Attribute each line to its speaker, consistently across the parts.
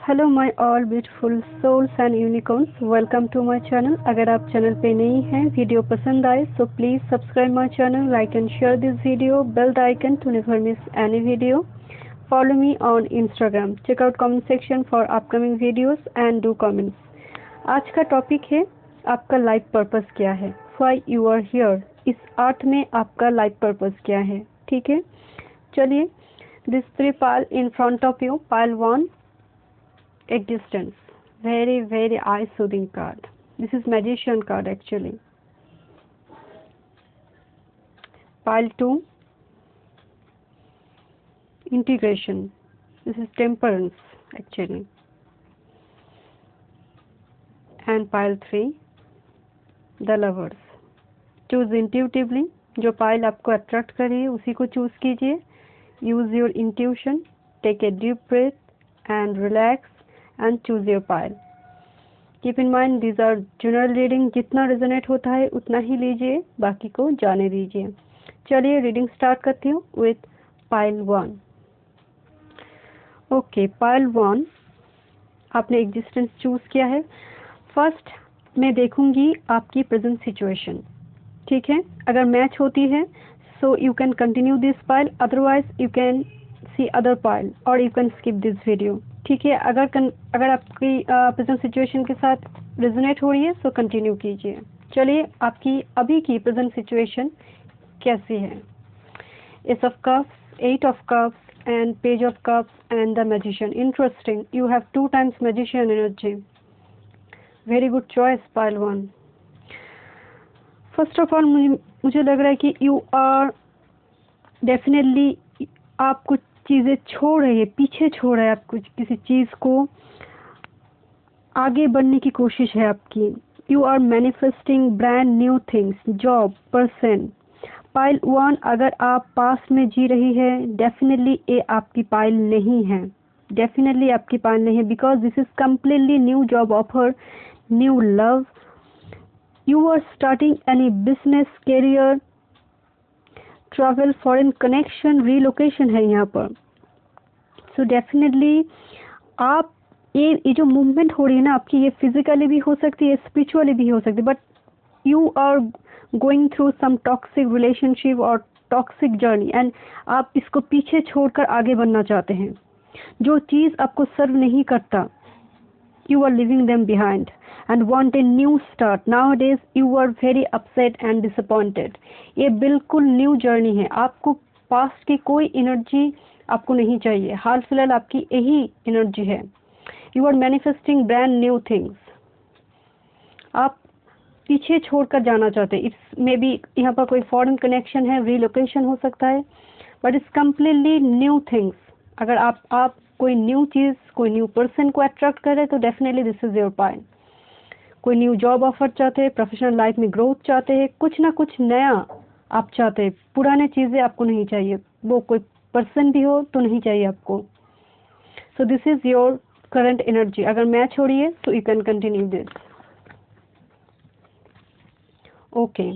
Speaker 1: Hello my all beautiful souls and unicorns, welcome to my channel. अगर आप channel पे नई हैं, वीडियो पसंद आए so please subscribe my channel, like and share this video, bell the icon to never miss any video. Follow me on Instagram, check out comment section for upcoming videos and do comments. आज का topic है आपका life purpose क्या है, why you are here. इस अर्थ में आपका life purpose क्या है, ठीक है। चलिए, this 3 pile in front of you. Pile 1, existence, very eye soothing card. This is magician card actually. Pile 2, integration. This is temperance actually. And pile 3, the lovers. Choose intuitively. जो pile आपको attract कर रही है उसी को choose कीजिए. Use your intuition, take a deep breath and relax and choose your pile. Keep in mind these are general reading, जितना resonate होता है उतना ही लीजिए, बाकी को जाने दीजिए। चलिए रीडिंग स्टार्ट करती हूँ विथ पाइल 1। ओके, पाइल 1 आपने एग्जिस्टेंस चूज किया है। फर्स्ट मैं देखूंगी आपकी प्रेजेंट सिचुएशन, ठीक है। अगर मैच होती है so you can continue this pile, otherwise you can see other pile और you can skip this video, ठीक है। अगर आपकी प्रेजेंट सिचुएशन के साथ रेजोनेट हो रही है सो कंटिन्यू कीजिए। चलिए, आपकी अभी की प्रेजेंट सिचुएशन कैसी है। S of cups, 8 of cups and page of cups and the magician. Interesting, you have 2 times magician energy. Very good choice pile 1। First of all मुझे लग रहा है कि यू आर डेफिनेटली, आप कुछ चीज़ें छोड़ रहे हैं, पीछे छोड़ रहे हैं, आप कुछ किसी चीज़ को आगे बढ़ने की कोशिश है आपकी। You are manifesting brand new things, job, person. Pile 1, अगर आप पास्ट में जी रही है डेफिनेटली ये आपकी पाइल नहीं है, डेफिनेटली आपकी पाइल नहीं है, because this is completely new job offer, new love. You are starting any business, career, travel, foreign connection, relocation है यहाँ पर। सो डेफिनेटली आप ये जो मूवमेंट हो रही है ना आपकी, ये फिजिकली भी हो सकती है, स्पिरिचुअली भी हो सकती है, but you are going through some toxic relationship और टॉक्सिक जर्नी एंड आप इसको पीछे छोड़कर आगे बढ़ना चाहते हैं। जो चीज़ आपको सर्व नहीं करता, you are leaving them behind and want a new start. Nowadays you are very upset and disappointed. ये बिल्कुल न्यू जर्नी है, आपको पास्ट की कोई एनर्जी आपको नहीं चाहिए, हाल फिलहाल आपकी यही एनर्जी है। You are manifesting brand new things, आप पीछे छोड़कर जाना चाहते हैं। इट्स मे बी यहाँ पर कोई फॉरेन कनेक्शन है, रीलोकेशन हो सकता है, but it's completely new things. अगर आप कोई न्यू चीज़, कोई न्यू पर्सन को अट्रैक्ट करे तो definitely this is your pile. कोई न्यू जॉब ऑफर चाहते हैं, प्रोफेशनल लाइफ में ग्रोथ चाहते हैं, कुछ ना कुछ नया आप चाहते हैं, पुराने चीज़ें आपको नहीं चाहिए, वो कोई पर्सन भी हो तो नहीं चाहिए आपको। So this is your current energy. अगर मैच हो रही है तो you can continue this. Okay,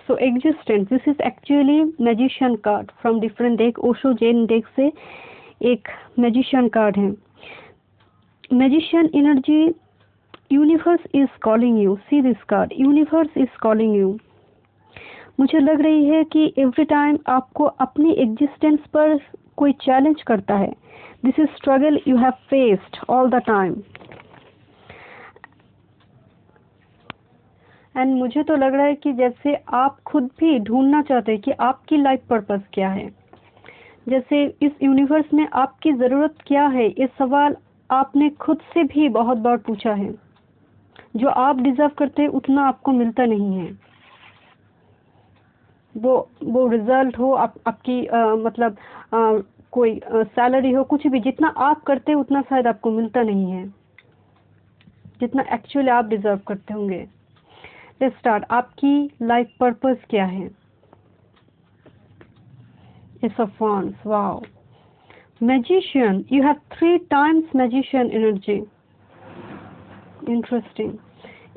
Speaker 1: so existence, this is actually magician card from different deck, Osho Jain deck से एक मैजिशियन कार्ड है। Magician energy, universe is calling you, C this card, universe is calling you. मुझे लग रही है कि every time आपको अपनी एग्जिस्टेंस पर कोई चैलेंज करता है। This is struggle you have faced all the time and मुझे तो लग रहा है कि जैसे आप खुद भी ढूंढना चाहते हैं कि आपकी लाइफ पर्पस क्या है, जैसे इस यूनिवर्स में आपकी ज़रूरत क्या है, ये सवाल आपने खुद से भी बहुत बार पूछा है। जो आप डिज़र्व करते हैं उतना आपको मिलता नहीं है। वो रिजल्ट हो, आपकी मतलब कोई सैलरी हो, कुछ भी, जितना आप करते हैं उतना शायद आपको मिलता नहीं है, जितना एक्चुअली आप डिज़र्व करते होंगे। Let's start. आपकी लाइफ पर्पस क्या है। Ace of Wands, wow. Magician, you have 3 times magician energy. Interesting.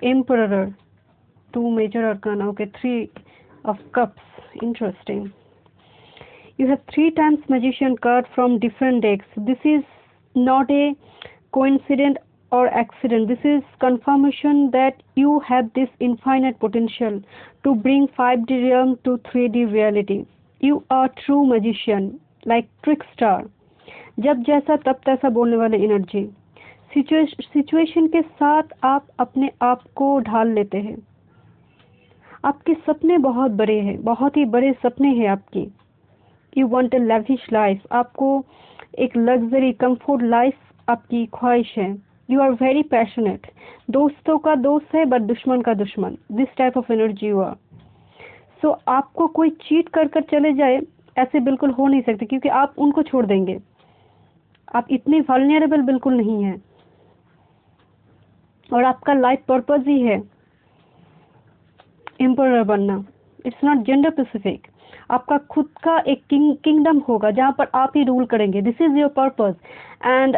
Speaker 1: Emperor, 2 major arcana, okay, 3 of cups, interesting. You have 3 times magician card from different decks. This is not a coincidence or accident. This is confirmation that you have this infinite potential to bring 5D realm to 3D reality. You are true magician, like trickster. जब जैसा तब तैसा बोलने वाले energy. Situation के साथ आप अपने आप को ढाल लेते हैं। आपके सपने बहुत बड़े हैं, बहुत ही बड़े सपने हैं आपकी। You want a lavish life, आपको एक लग्जरी कंफर्ट लाइफ आपकी ख्वाहिश है। यू आर वेरी पैशनेट, दोस्तों का दोस्त है बट दुश्मन का दुश्मन, this type of energy you are. So आपको कोई चीट कर कर चले जाए ऐसे बिल्कुल हो नहीं सकते, क्योंकि आप उनको छोड़ देंगे। आप इतने वल्नरेबल बिल्कुल नहीं हैं, और आपका लाइफ पर्पस ही है एम्परर बनना। It's not gender specific. आपका खुद का एक किंगडम होगा जहाँ पर आप ही रूल करेंगे। This is your purpose. And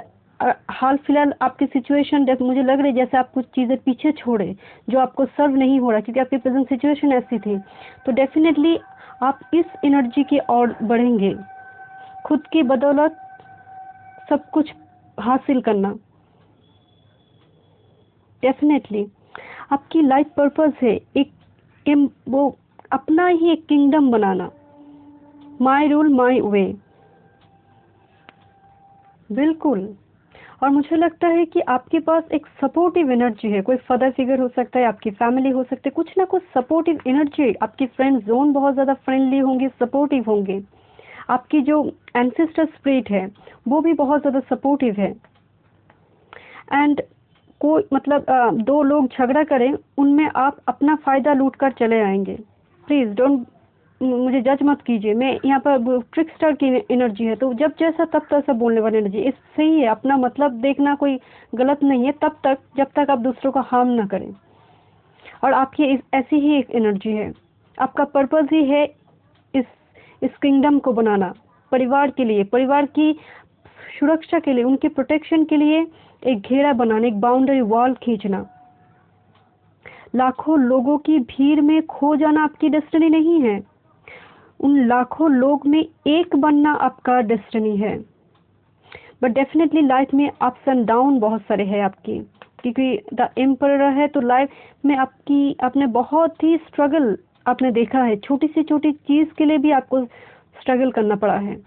Speaker 1: हाल फिलहाल आपकी सिचुएशन मुझे लग रही है जैसे आप कुछ चीज़ें पीछे छोड़े जो आपको सर्व नहीं हो रहा, क्योंकि आपकी प्रेजेंट सिचुएशन ऐसी थी। तो डेफिनेटली आप इस एनर्जी की ओर बढ़ेंगे, खुद की बदौलत सब कुछ हासिल करना। डेफिनेटली आपकी लाइफ पर्पस है एक वो अपना ही एक किंगडम बनाना। माई रूल माई वे, बिल्कुल। और मुझे लगता है कि आपके पास एक सपोर्टिव एनर्जी है। कोई फादर फिगर हो सकता है, आपकी फैमिली हो सकती है, कुछ ना कुछ सपोर्टिव एनर्जी। आपकी फ्रेंड जोन बहुत ज़्यादा फ्रेंडली होंगे, सपोर्टिव होंगे। आपकी जो एंसेस्टर स्पिरिट है वो भी बहुत ज़्यादा सपोर्टिव है। एंड कोई मतलब दो लोग झगड़ा करें, उनमें आप अपना फ़ायदा लूट कर चले आएंगे। प्लीज़ डोंट मुझे जज मत कीजिए। मैं यहाँ पर ट्रिकस्टर की एनर्जी है, तो जब जैसा तब तैसा बोलने वाली एनर्जी इस सही है। अपना मतलब देखना कोई गलत नहीं है तब तक जब तक आप दूसरों को हार्म ना करें। और आपकी ऐसी ही एक एनर्जी है। आपका पर्पस ही है इस किंगडम को बनाना, परिवार के लिए, परिवार की सुरक्षा के लिए, उनके प्रोटेक्शन के लिए एक घेरा बनाना, एक बाउंड्री वॉल खींचना। लाखों लोगों की भीड़ में खो जाना आपकी डेस्टिनी नहीं है। उन लाखों लोग में एक बनना आपका डेस्टिनी है। बट डेफिनेटली लाइफ में अप्स एंड डाउन बहुत सारे हैं आपकी, क्योंकि द एम्परर है। तो लाइफ में आपने बहुत ही स्ट्रगल आपने देखा है। छोटी से छोटी चीज़ के लिए भी आपको स्ट्रगल करना पड़ा है।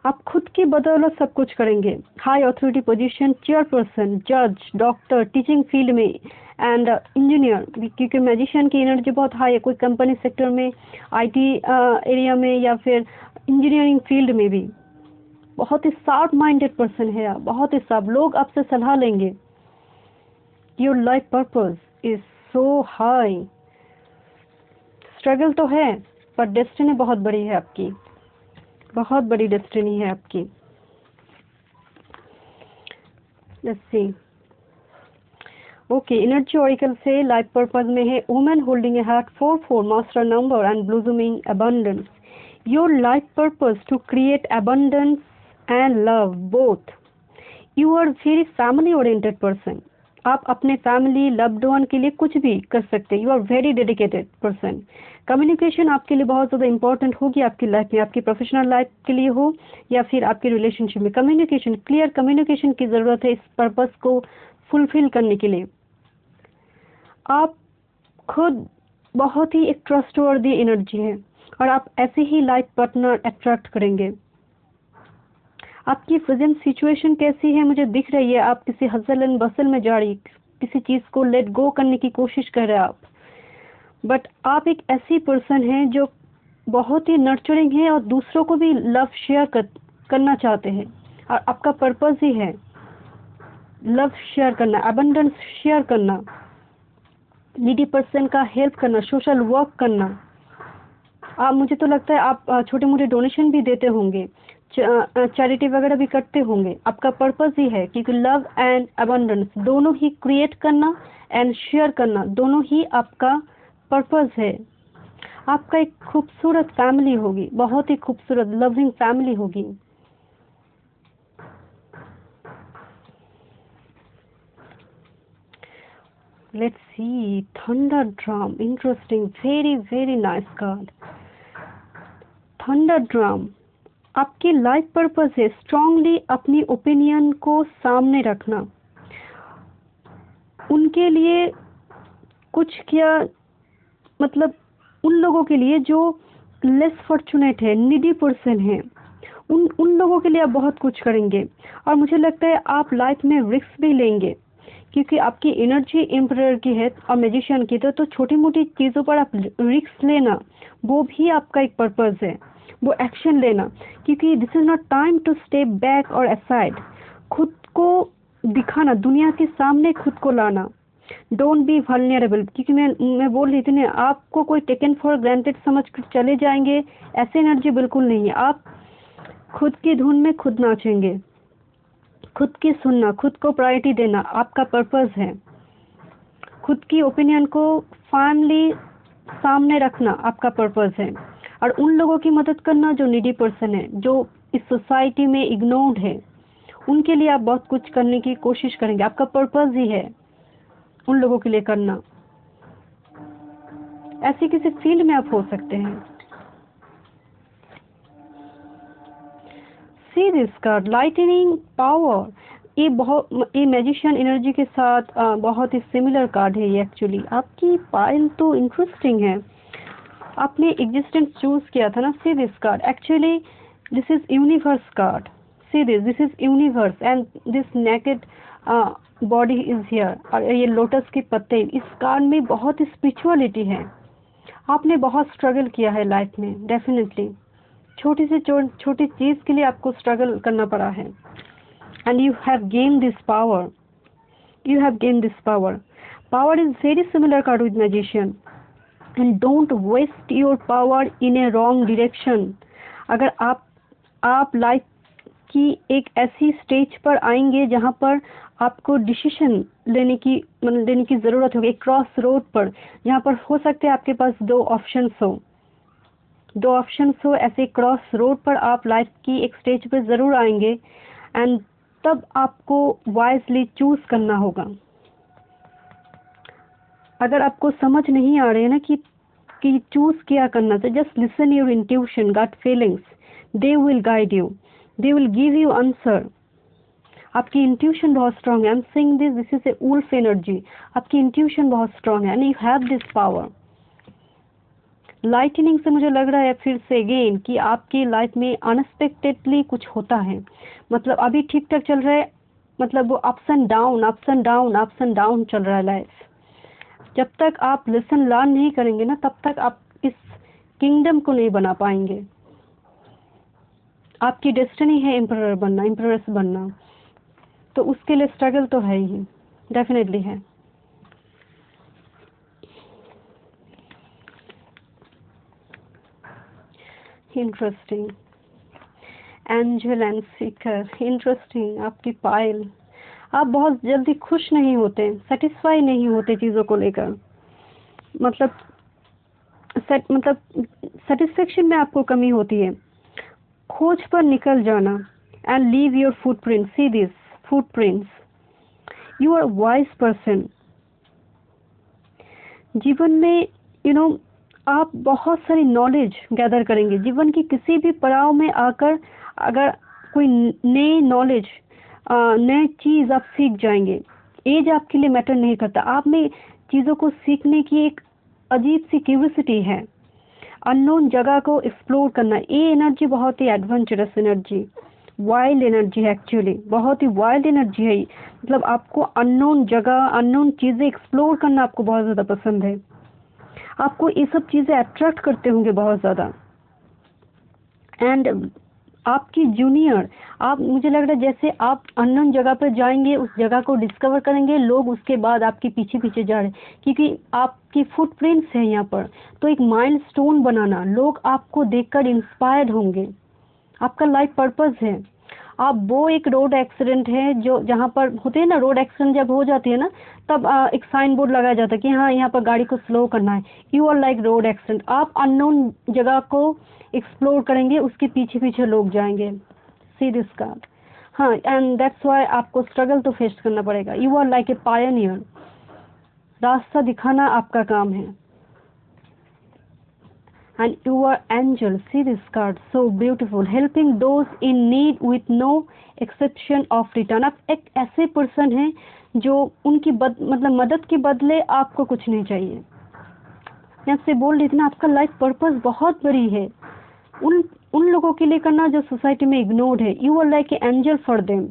Speaker 1: आप खुद की बदौलत सब कुछ करेंगे। हाई अथॉरिटी पोजीशन, चेयरपर्सन, जज, डॉक्टर, टीचिंग फील्ड में एंड इंजीनियर, क्योंकि मैजिशियन की एनर्जी बहुत हाई है। कोई कंपनी सेक्टर में, आईटी एरिया में, या फिर इंजीनियरिंग फील्ड में भी बहुत ही शार्प माइंडेड पर्सन है आप, बहुत ही शार्प। लोग आपसे सलाह लेंगे। Your life purpose is so high. Struggle तो है पर डेस्टिनी बहुत बड़ी है आपकी, बहुत बड़ी डेस्टिनी है आपकी। Let's see. Okay, energy oracle से लाइफ पर्पस में है women holding a heart 4-4 master number and blooming abundance. Your life purpose to create abundance and love both. You are very family oriented person. आप अपने family loved one के लिए कुछ भी कर सकते हैं। You are very dedicated person. Communication आपके लिए बहुत ज़्यादा इंपॉर्टेंट होगी आपकी लाइफ में, आपकी प्रोफेशनल लाइफ के लिए हो या फिर आपकी रिलेशनशिप में। कम्युनिकेशन, क्लियर कम्युनिकेशन की ज़रूरत है इस पर्पस को फुलफिल करने के लिए। आप खुद बहुत ही एक ट्रस्टवर्दी एनर्जी है, और आप ऐसे ही लाइफ पार्टनर अट्रैक्ट करेंगे। आपकी प्रेजेंट सिचुएशन कैसी है मुझे दिख रही है। आप किसी हसल एंड बसल में जा रही, किसी चीज़ को लेट गो करने की कोशिश कर रहे हैं आप। बट आप एक ऐसी पर्सन हैं जो बहुत ही नर्चरिंग है और दूसरों को भी लव शेयर करना चाहते हैं, और आपका पर्पस ही है लव शेयर करना, अबंडेंस शेयर करना, नीडी पर्सन का हेल्प करना, सोशल वर्क करना। आप, मुझे तो लगता है आप छोटे मोटे डोनेशन भी देते होंगे, चैरिटी वगैरह भी करते होंगे। आपका पर्पस ही है, क्योंकि लव एंड अबंडेंस दोनों ही क्रिएट करना एंड शेयर करना दोनों ही आपका पर्पस है। आपका एक खूबसूरत फैमिली होगी, बहुत ही खूबसूरत लविंग फैमिली होगी। Let's see, thunder drum, interesting, very nice card. Thunder drum, आपकी लाइफ पर्पस है स्ट्रांगली अपनी ओपिनियन को सामने रखना, उनके लिए कुछ किया, मतलब उन लोगों के लिए जो लेस फॉर्चुनेट है, नीडी पर्सन है, उन लोगों के लिए आप बहुत कुछ करेंगे। और मुझे लगता है आप लाइफ में रिस्क भी लेंगे, क्योंकि आपकी एनर्जी एम्परर की है और मैजिशियन की, तो छोटी मोटी चीज़ों पर आप रिस्क लेना, वो भी आपका एक पर्पस है, वो एक्शन लेना, क्योंकि this is not time to step back और असाइड। खुद को दिखाना, दुनिया के सामने खुद को लाना, डोंट बी वल्नरेबल, क्योंकि मैं बोल रही थी ना, आपको कोई टेकन फॉर ग्रांटेड समझ कर चले जाएंगे, ऐसी एनर्जी बिल्कुल नहीं है। आप खुद की धुन में खुद नाचेंगे, खुद की सुनना, खुद को प्रायोरिटी देना आपका पर्पस है, खुद की ओपिनियन को फाइनली सामने रखना आपका पर्पस है, और उन लोगों की मदद करना जो नीडी पर्सन है, जो इस सोसाइटी में इग्नोर्ड है, उनके लिए आप बहुत कुछ करने की कोशिश करेंगे। आपका पर्पस ही है उन लोगों के लिए करना। ऐसे किसी फील्ड में आप हो सकते हैं। सी दिस कार्ड, लाइटनिंग पावर, ये मैजिशियन एनर्जी के साथ बहुत ही सिमिलर कार्ड है ये। एक्चुअली आपकी पाइल तो इंटरेस्टिंग है, आपने एग्जिस्टेंस चूज किया था ना। सी this card, actually this is universe card. See this is universe and this naked body is here, और ये लोटस के पत्ते, इस कार्ड में बहुत स्पिरिचुअलिटी है। आपने बहुत स्ट्रगल किया है लाइफ में, डेफिनेटली छोटी से छोटी चीज के लिए आपको स्ट्रगल करना पड़ा है, and you have gain this power, you have gained this power. Power is very similar card with magician, and don't waste your power in a wrong direction. अगर आप लाइफ की एक ऐसी स्टेज पर आएंगे जहां पर आपको डिसीजन लेने की जरूरत होगी, एक क्रॉस रोड पर, जहां पर हो सकते हैं आपके पास दो ऑप्शंस हो, ऐसे क्रॉस रोड पर आप लाइफ की एक स्टेज पर जरूर आएंगे, एंड तब आपको वाइजली चूज करना होगा। अगर आपको समझ नहीं आ रहे हैं ना कि चूज क्या करना चाहिए, just listen your intuition, gut feelings, they will guide you, they will give you answer. आपकी इंट्यूशन बहुत स्ट्रांग है। I am saying this is a wolf energy. आपकी इंट्यूशन बहुत स्ट्रांग है and you have this power. Lightning से मुझे लग रहा है फिर से अगेन कि आपकी लाइफ में अनएक्सपेक्टेडली कुछ होता है। मतलब अभी ठीक ठाक चल रहा है, मतलब वो अप्स एंड डाउन चल रहा है लाइफ। जब तक आप लेसन लर्न नहीं करेंगे ना, तब तक आप इस किंगडम को नहीं बना पाएंगे। आपकी डेस्टिनी है एम्परर बनना, एम्परर्स बनना, तो उसके लिए स्ट्रगल तो है ही, डेफिनेटली है। Interesting, angel and Sikar, interesting. आपकी पाइल, आप बहुत जल्दी खुश नहीं होते, सेटिस्फाई नहीं होते चीज़ों को लेकर, मतलब सेटिस्फेक्शन में आपको कमी होती है। खोज पर निकल जाना, and leave your footprint, see this footprints, you are wise person. जीवन में आप बहुत सारी नॉलेज गैदर करेंगे। जीवन की किसी भी पड़ाव में आकर अगर कोई नई नॉलेज, नई चीज़ आप सीख जाएंगे। एज आपके लिए मैटर नहीं करता, आप में चीज़ों को सीखने की एक अजीब सी क्यूरियोसिटी है। अननोन जगह को एक्सप्लोर करना, ये एनर्जी बहुत ही एडवेंचरस एनर्जी, वाइल्ड एनर्जी है। एक्चुअली बहुत ही वाइल्ड एनर्जी है। मतलब आपको अननोन जगह, अननोन चीज़ें एक्सप्लोर करना आपको बहुत ज़्यादा पसंद है। आपको ये सब चीज़ें अट्रैक्ट करते होंगे बहुत ज़्यादा। एंड आपकी जूनियर, आप, मुझे लग रहा है जैसे आप अननोन जगह पर जाएंगे, उस जगह को डिस्कवर करेंगे, लोग उसके बाद आपके पीछे पीछे जा रहे हैं, क्योंकि आपकी फुटप्रिंट्स है यहाँ पर। तो एक माइलस्टोन बनाना, लोग आपको देखकर इंस्पायर्ड होंगे। आपका लाइफ पर्पस है। आप वो एक रोड एक्सीडेंट है जो जहाँ पर होते हैं ना, रोड एक्सीडेंट जब हो जाती है ना, तब एक साइन बोर्ड लगाया जाता है कि हाँ यहाँ पर गाड़ी को स्लो करना है। You are like road accident. आप अननोन जगह को एक्सप्लोर करेंगे, उसके पीछे पीछे लोग जाएंगे। सी दिस कार्ड, हाँ, एंड दैट्स वाई आपको स्ट्रगल तो फेस करना पड़ेगा। You are like a pioneer. रास्ता दिखाना आपका काम है। and you are angel. See this card, so beautiful, helping those in need with no exception of return. आप एक ऐसे पर्सन हैं जो उनकी मतलब मदद के बदले आपको कुछ नहीं चाहिए। मैं आपसे बोल रही थी ना, आपका लाइफ पर्पस बहुत बड़ी है, उन लोगों के लिए करना जो सोसाइटी में इग्नोर्ड है। You are like a angel for them.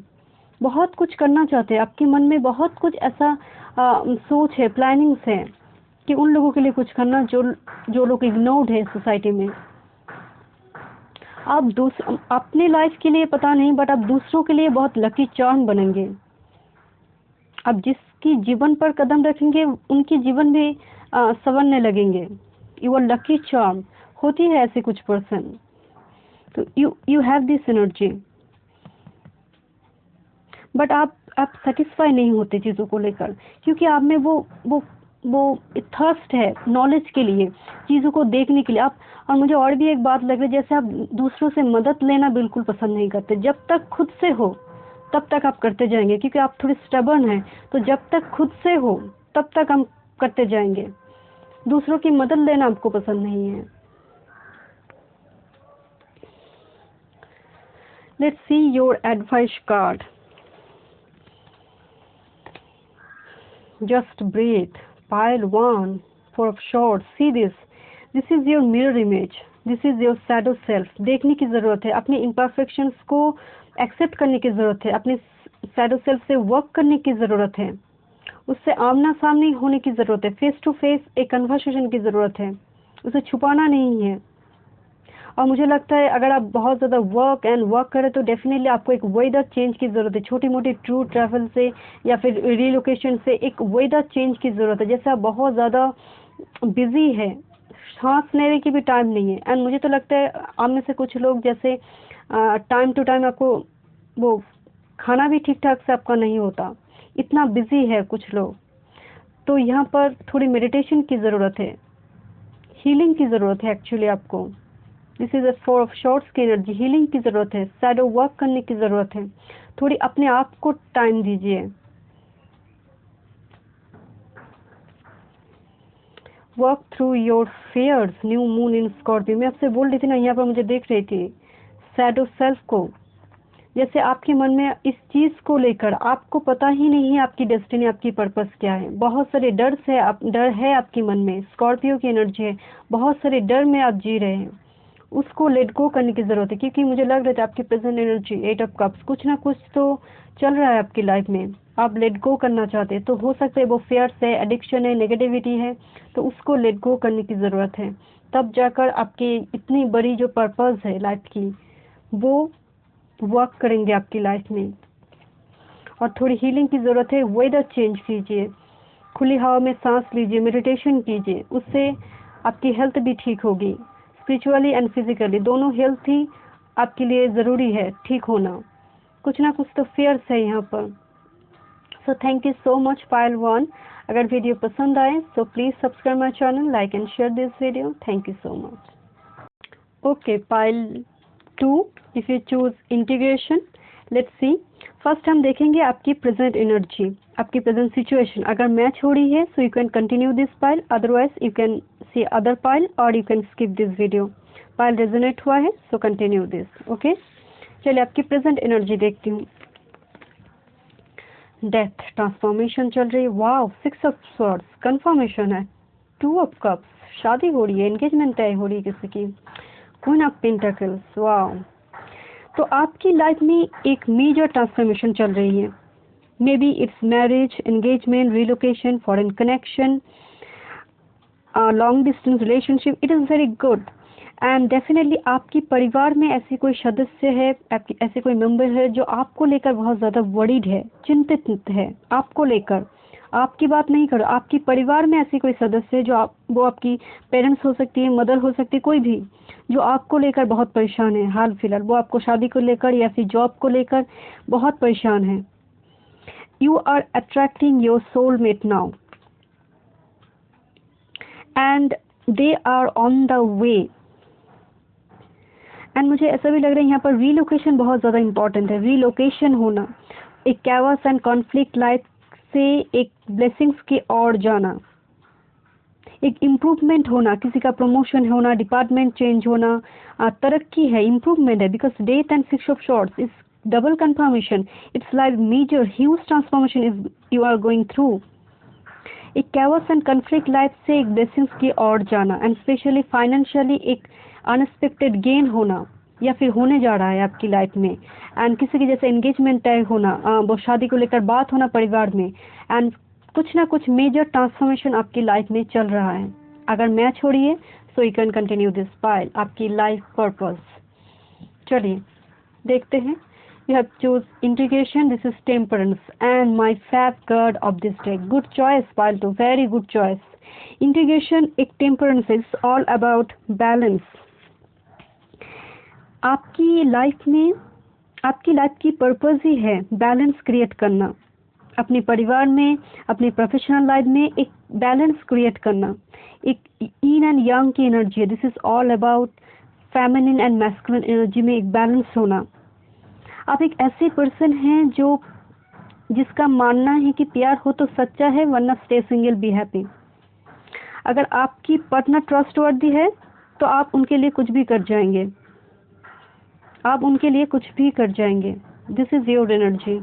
Speaker 1: बहुत कुछ करना चाहते हैं, आपके मन में बहुत कुछ ऐसा सोच है, प्लानिंग्स है कि उन लोगों के लिए कुछ करना जो लोग इग्नोर्ड है सोसाइटी में। आप अपने लाइफ के लिए पता नहीं, बट आप दूसरों के लिए बहुत लकी चार्म बनेंगे। आप जिसकी जीवन पर कदम रखेंगे उनके जीवन में संवरने लगेंगे। You are lucky charm. होती है ऐसे कुछ पर्सन, तो you have this energy, but आप सेटिस्फाई नहीं होते चीज़ों को लेकर, क्योंकि आप में वो थर्स्ट है नॉलेज के लिए, चीज़ों को देखने के लिए। आप और मुझे और भी एक बात लग रही है, जैसे आप दूसरों से मदद लेना बिल्कुल पसंद नहीं करते। जब तक खुद से हो तब तक आप करते जाएंगे, क्योंकि आप थोड़े स्टबर्न हैं। तो जब तक खुद से हो तब तक हम करते जाएंगे। दूसरों की मदद लेना आपको पसंद नहीं है। Let's see your advice card. Just breathe. Pile 1, 4 of Swords. See this. This is your mirror image. This is your shadow self. देखने की ज़रूरत है, अपनी imperfections को एक्सेप्ट करने की ज़रूरत है, अपने shadow self से वर्क करने की ज़रूरत है, उससे आमना सामने होने की ज़रूरत है, फेस टू फेस एक कन्वर्सेशन की ज़रूरत है, उसे छुपाना नहीं है। और मुझे लगता है अगर आप बहुत ज़्यादा वर्क करें तो डेफिनेटली आपको एक वेदर चेंज की ज़रूरत है। छोटी मोटी टू ट्रैवल से या फिर रिलोकेशन से एक वेदर चेंज की ज़रूरत है। जैसे आप बहुत ज़्यादा बिजी है, सांस लेने की भी टाइम नहीं है। एंड मुझे तो लगता है आप में से कुछ लोग जैसे टाइम टू टाइम आपको वो खाना भी ठीक ठाक से आपका नहीं होता, इतना बिजी है कुछ लोग। तो यहाँ पर थोड़ी मेडिटेशन की ज़रूरत है, हीलिंग की ज़रूरत है एक्चुअली आपको। This is a 4 of shorts की एनर्जी। हीलिंग की ज़रूरत है, शैडो वर्क करने की ज़रूरत है, थोड़ी अपने आप को टाइम दीजिए। Work through your fears. New moon in Scorpio. मैं आपसे बोल रही थी ना, यहाँ पर मुझे देख रही थी शैडो सेल्फ को, जैसे आपके मन में इस चीज़ को लेकर आपको पता ही नहीं है आपकी डेस्टिनी, आपकी पर्पस क्या है। बहुत सारे डर है आपके मन में, स्कॉर्पियो की एनर्जी है, बहुत सारे डर में आप जी रहे हैं, उसको लेट गो करने की ज़रूरत है। क्योंकि मुझे लग रहा था आपकी प्रेजेंट एनर्जी 8 ऑफ कप्स, कुछ ना कुछ तो चल रहा है आपकी लाइफ में, आप लेट गो करना चाहते हैं। तो हो सकता है वो फेयर्स है, एडिक्शन है, नेगेटिविटी है, तो उसको लेट गो करने की ज़रूरत है। तब जाकर आपकी इतनी बड़ी जो पर्पस है लाइफ की वो वर्क करेंगे आपकी लाइफ में। और थोड़ी हीलिंग की ज़रूरत है, वेदर चेंज कीजिए, खुली हवा में सांस लीजिए, मेडिटेशन कीजिए, उससे आपकी हेल्थ भी ठीक होगी। स्पिरिचुअली एंड फिजिकली दोनों हेल्थ ही आपके लिए ज़रूरी है ठीक होना। कुछ ना कुछ तो फेयर्स है यहाँ पर। So thank you so much pile 1। अगर वीडियो पसंद आए तो please subscribe my channel, like and share this video. Thank you so much. Okay, pile 2, if you choose integration, let's see. First हम देखेंगे आपकी प्रेजेंट एनर्जी, आपकी present situation. अगर match हो रही है so you can continue this pile, otherwise you can see other pile और you can skip this video. Pile resonate हुआ है सो कंटिन्यू दिस। ओके, चलिए आपकी प्रेजेंट एनर्जी देखती हूँ। डेथ, ट्रांसफॉर्मेशन चल रही है। वाव, 6 ऑफ स्वॉर्ड्स, कन्फर्मेशन है। 2 ऑफ कप्स, शादी हो रही है, एंगेजमेंट तय हो रही है किसी की। क्वीन ऑफ पेंटिकल्स, वाव। तो आपकी लाइफ में एक मेजर ट्रांसफॉर्मेशन चल रही है। May be it's marriage, engagement, relocation, foreign connection, long distance relationship. It is very good. And definitely आपकी परिवार में ऐसी कोई सदस्य है, आपकी ऐसे कोई मेंबर है जो आपको लेकर बहुत ज़्यादा वरीड है, चिंतित है आपको लेकर। आपकी बात नहीं करो, आपकी परिवार में ऐसी कोई सदस्य है जो वो आपकी पेरेंट्स हो सकती है, मदर हो सकती है, कोई भी जो आपको लेकर बहुत परेशान है हाल फिलहाल। वो आपको शादी को लेकर या फिर जॉब को लेकर बहुत परेशान है। You are attracting your soulmate now and they are on the way. And मुझे ऐसा भी लग रहा है यहाँ पर रीलोकेशन बहुत ज़्यादा इंपॉर्टेंट है। रीलोकेशन होना, एक कैवस एंड कॉन्फ्लिक्ट लाइफ से एक ब्लेसिंग्स की ओर जाना, एक इम्प्रूवमेंट होना, किसी का प्रमोशन होना, डिपार्टमेंट चेंज होना, तरक्की है, इम्प्रूवमेंट है, because death and 6 of swords is double confirmation. It's like major huge transformation is you are going through. एक कैओस एंड कन्फ्लिक्ट लाइफ से एक ब्लेसिंग्स की ओर जाना, एंड स्पेशली फाइनेंशियली एक अनएक्सपेक्टेड गेन होना या फिर होने जा रहा है आपकी लाइफ में. एंड किसी की जैसे एंगेजमेंट तय होना, वो शादी को लेकर बात होना परिवार में, एंड कुछ ना कुछ मेजर ट्रांसफॉर्मेशन आपकी लाइफ में चल रहा है. अगर मैं छोड़िए सो you can continue this pile. आपकी लाइफ पर्पस. चलिए देखते हैं. You have choose integration. This is temperance and my fab card of this day. Good choice, Palto. Very good choice. Integration एक temperance is all about balance. आपकी life में, आपकी life की purpose ही है balance create करना. अपने परिवार में, अपने प्रोफेशनल लाइफ में एक बैलेंस क्रिएट करना. एक yin एंड yang की एनर्जी है. This is all about feminine and masculine energy में एक बैलेंस होना. आप एक ऐसे पर्सन हैं जो जिसका मानना है कि प्यार हो तो सच्चा है, वरना स्टे सिंगल बी हैप्पी. अगर आपकी पार्टनर ट्रस्टवर्दी है तो आप उनके लिए कुछ भी कर जाएंगे. आप उनके लिए कुछ भी कर जाएंगे. This is your energy.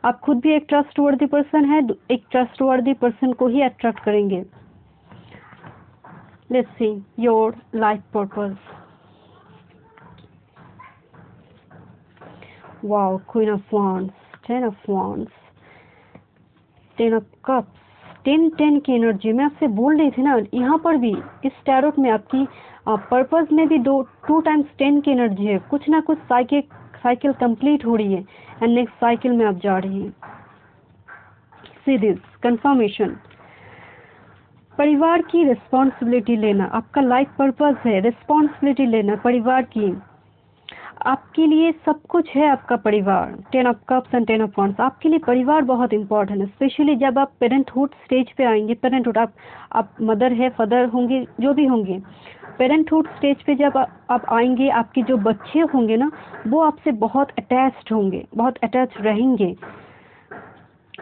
Speaker 1: आप खुद भी एक ट्रस्टवर्दी पर्सन है, एक ट्रस्टवर्दी पर्सन को ही अट्रैक्ट करेंगे. Let's see your life purpose. Wow, queen of wands, 10 of wands, 10 of cups, 10 की एनर्जी. मैं आपसे बोल रही थी ना, यहाँ पर भी इस टैरोट में आपकी पर्पस में भी 2 टाइम्स 10 की एनर्जी है. कुछ ना कुछ साइकिल कंप्लीट हो रही है एंड नेक्स्ट साइकिल में आप जा रही हैं. See this confirmation. परिवार की रिस्पॉन्सिबिलिटी लेना आपका लाइफ पर्पस है. रिस्पॉन्सिबिलिटी लेना परिवार की. आपके लिए सब कुछ है आपका परिवार. 10 of cups and 10 of wands. आपके लिए परिवार बहुत इंपॉर्टेंट है, स्पेशली जब आप पेरेंटहुड स्टेज पे आएंगे. पेरेंटहुड आप मदर है, फादर होंगे, जो भी होंगे. पेरेंटहुड स्टेज पे जब आप आएंगे, आपके जो बच्चे होंगे ना, वो आपसे बहुत अटैच्ड होंगे, बहुत अटैच रहेंगे.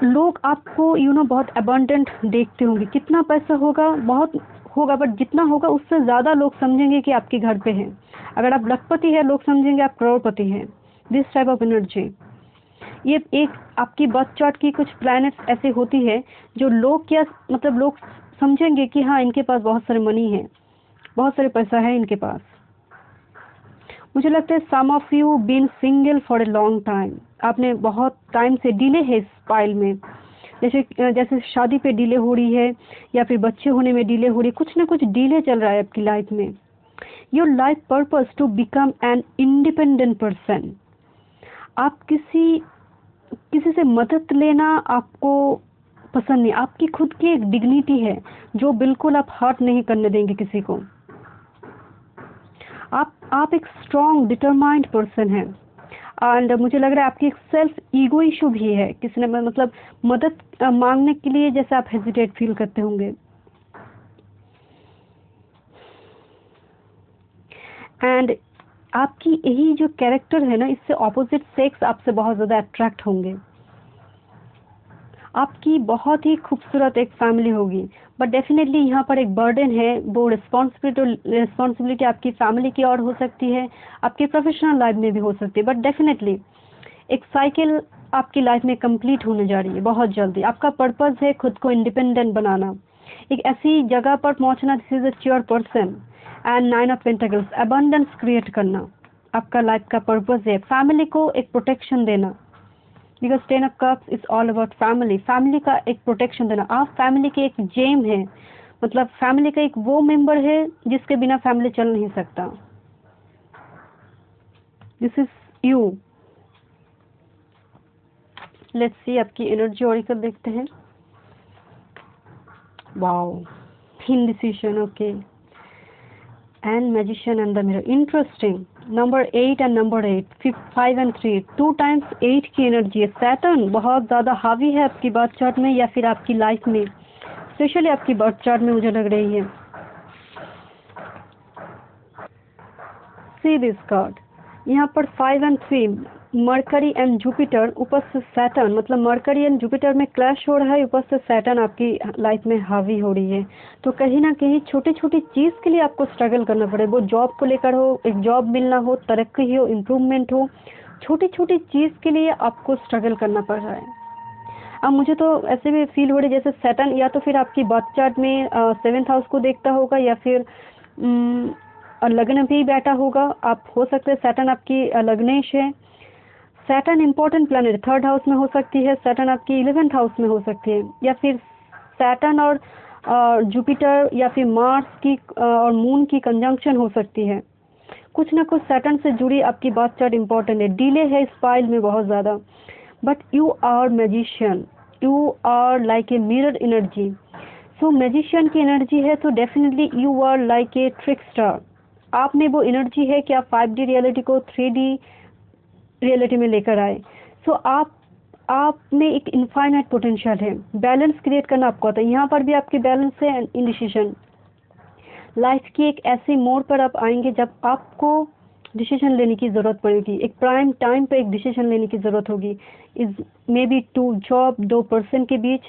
Speaker 1: लोग आपको बहुत अबंडेंट देखते होंगे. कितना पैसा होगा, बहुत होगा, बट जितना होगा उससे ज़्यादा लोग समझेंगे कि आपके घर पे हैं. अगर आप लखपति है, लोग समझेंगे आप करोड़पति हैं. This type of energy. ये एक आपकी बर्थ चार्ट की कुछ प्लैनेट्स ऐसे होती है जो लोग क्या मतलब लोग समझेंगे कि हाँ इनके पास बहुत सारे मनी है, बहुत सारे पैसा है इनके पास. मुझे लगता है some of you been single for a long time. आपने बहुत टाइम से डिले है इस पाइल में. जैसे शादी पे डिले हो रही है या फिर बच्चे होने में डिले हो रही है. कुछ ना कुछ डिले चल रहा है आपकी लाइफ में. Your life purpose to become an independent person. आप किसी से मदद लेना आपको पसंद नहीं. आपकी खुद की एक डिग्निटी है जो बिल्कुल आप हर्ट नहीं करने देंगे किसी को. आप एक स्ट्रॉन्ग डिटरमाइंड पर्सन हैं. एंड मुझे लग रहा है आपकी एक सेल्फ ईगो इशू भी है. किसी ने मतलब मदद मांगने के लिए जैसे आप हेजिटेट फील करते होंगे. एंड आपकी यही जो कैरेक्टर है ना, इससे ऑपोजिट सेक्स आपसे बहुत ज़्यादा अट्रैक्ट होंगे. आपकी बहुत ही खूबसूरत एक फैमिली होगी, बट डेफिनेटली यहाँ पर एक बर्डन है. वो रिस्पॉन्सिबिलिटी आपकी फैमिली की ओर हो सकती है, आपकी प्रोफेशनल लाइफ में भी हो सकती है. बट डेफिनेटली एक साइकिल आपकी लाइफ में कंप्लीट होने जा रही है बहुत जल्दी. आपका पर्पस है खुद को इंडिपेंडेंट बनाना, एक ऐसी जगह पर पहुँचना. This is a sure person. And 9 of pentacles, abundance create करना आपका लाइफ का पर्पस है. फैमिली को एक प्रोटेक्शन देना, because 10 of cups is all about family. Family का एक प्रोटेक्शन देना. आप फैमिली के एक जेम है, मतलब फैमिली का एक वो मेंबर है जिसके बिना फैमिली चल नहीं सकता. This is you. Let's see आपकी एनर्जी ऑरिकल देखते हैं. Wow, indecision. Okay. And magician and the mirror. Interesting. Number 8 and number 8, 5 and 3, 2 times 8 की एनर्जी है. सैटर्न बहुत ज़्यादा हावी है आपकी बर्थ चार्ट में या फिर आपकी लाइफ में, स्पेशली आपकी बर्थ चार्ट में मुझे लग रही है. See this card. यहाँ पर 5 एंड 3 मरकरी एंड जुपिटर ऊपर से सैटर्न, मतलब मरकरी एंड जुपिटर में क्लैश हो रहा है, ऊपर से सैटर्न आपकी लाइफ में हावी हो रही है। तो कहीं ना कहीं छोटी छोटी चीज़ के लिए आपको स्ट्रगल करना पड़े, वो जॉब को लेकर हो, एक जॉब मिलना हो, तरक्की हो, इम्प्रूवमेंट हो, छोटी छोटी चीज़ के लिए आपको स्ट्रगल करना पड़ रहा है। अब मुझे तो ऐसे भी फील हो रही है जैसे सैटर्न या तो फिर आपकी बर्थ चार्ट में 7th हाउस को देखता होगा, या फिर लग्न भी बैठा होगा। आप हो सकते हैं सैटर्न आपकी लग्नेश है। Saturn important planet 3rd house में हो सकती है, सैटर्न आपकी 11th हाउस में हो सकती है, या फिर सैटर्न और जुपिटर या फिर मार्स की और मून की कंजंक्शन हो सकती है। कुछ ना कुछ सैटर्न से जुड़ी आपकी बर्थ चार्ट इंपॉर्टेंट है। डिले है इस फाइल में बहुत ज़्यादा, but you are magician, you are like a mirror energy. So magician की एनर्जी है तो definitely you are like a trickster. आप में वो एनर्जी है कि आप 5D रियलिटी को 3D रियलिटी में लेकर आए। सो आप में एक इनफाइनाइट पोटेंशियल है। बैलेंस क्रिएट करना आपको आता है। यहाँ पर भी आपकी बैलेंस है एंड इंडिसीजन। लाइफ की एक ऐसे मोड़ पर आप आएंगे जब आपको डिसीजन लेने की ज़रूरत पड़ेगी। एक प्राइम टाइम पे एक डिसीजन लेने की ज़रूरत होगी, is maybe two job 2 person के बीच।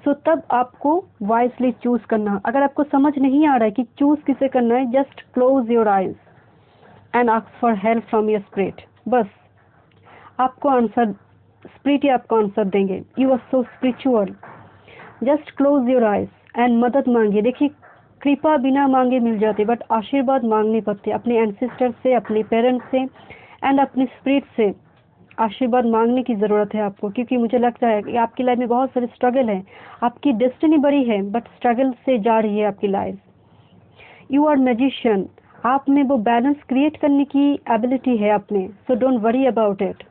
Speaker 1: सो तब आपको वाइजली चूज़ करना। अगर आपको समझ नहीं आ रहा है कि चूज़ किसे करना है, just close your eyes and ask for help from your spirit. बस आपको आंसर, स्पिरिट ही आपको आंसर देंगे। You are so spiritual. Just close your eyes and मदद मांगिए। देखिए, कृपा बिना मांगे मिल जाती, बट आशीर्वाद मांगने पड़ते। अपने एंसेस्टर से, अपने पेरेंट्स से एंड अपने स्पिरिट से आशीर्वाद मांगने की ज़रूरत है आपको, क्योंकि मुझे लगता है कि आपकी लाइफ में बहुत सारे स्ट्रगल है। आपकी डेस्टिनी बड़ी है, बट स्ट्रगल से जा रही है आपकी लाइफ। You are magician. आप में वो बैलेंस क्रिएट करने की एबिलिटी है आप में, so don't worry about it.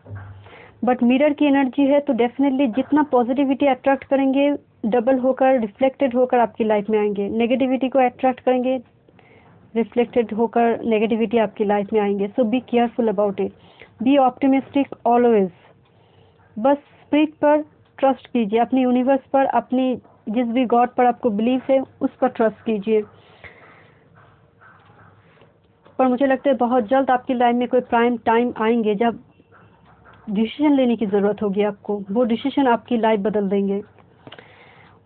Speaker 1: But mirror की एनर्जी है तो डेफिनेटली जितना पॉजिटिविटी अट्रैक्ट करेंगे, डबल होकर रिफ्लेक्टेड होकर आपकी लाइफ में आएंगे। नेगेटिविटी को अट्रैक्ट करेंगे, रिफ्लेक्टेड होकर नेगेटिविटी आपकी लाइफ में आएंगे। So be careful about it. Be optimistic always. बस स्पिरिट पर ट्रस्ट कीजिए, अपनी यूनिवर्स पर, अपनी जिस भी गॉड पर आपको बिलीफ है उस पर ट्रस्ट कीजिए। पर मुझे लगता है बहुत जल्द आपकी लाइफ में कोई प्राइम टाइम आएंगे जब डिसीजन लेने की ज़रूरत होगी आपको। वो डिसीजन आपकी लाइफ बदल देंगे।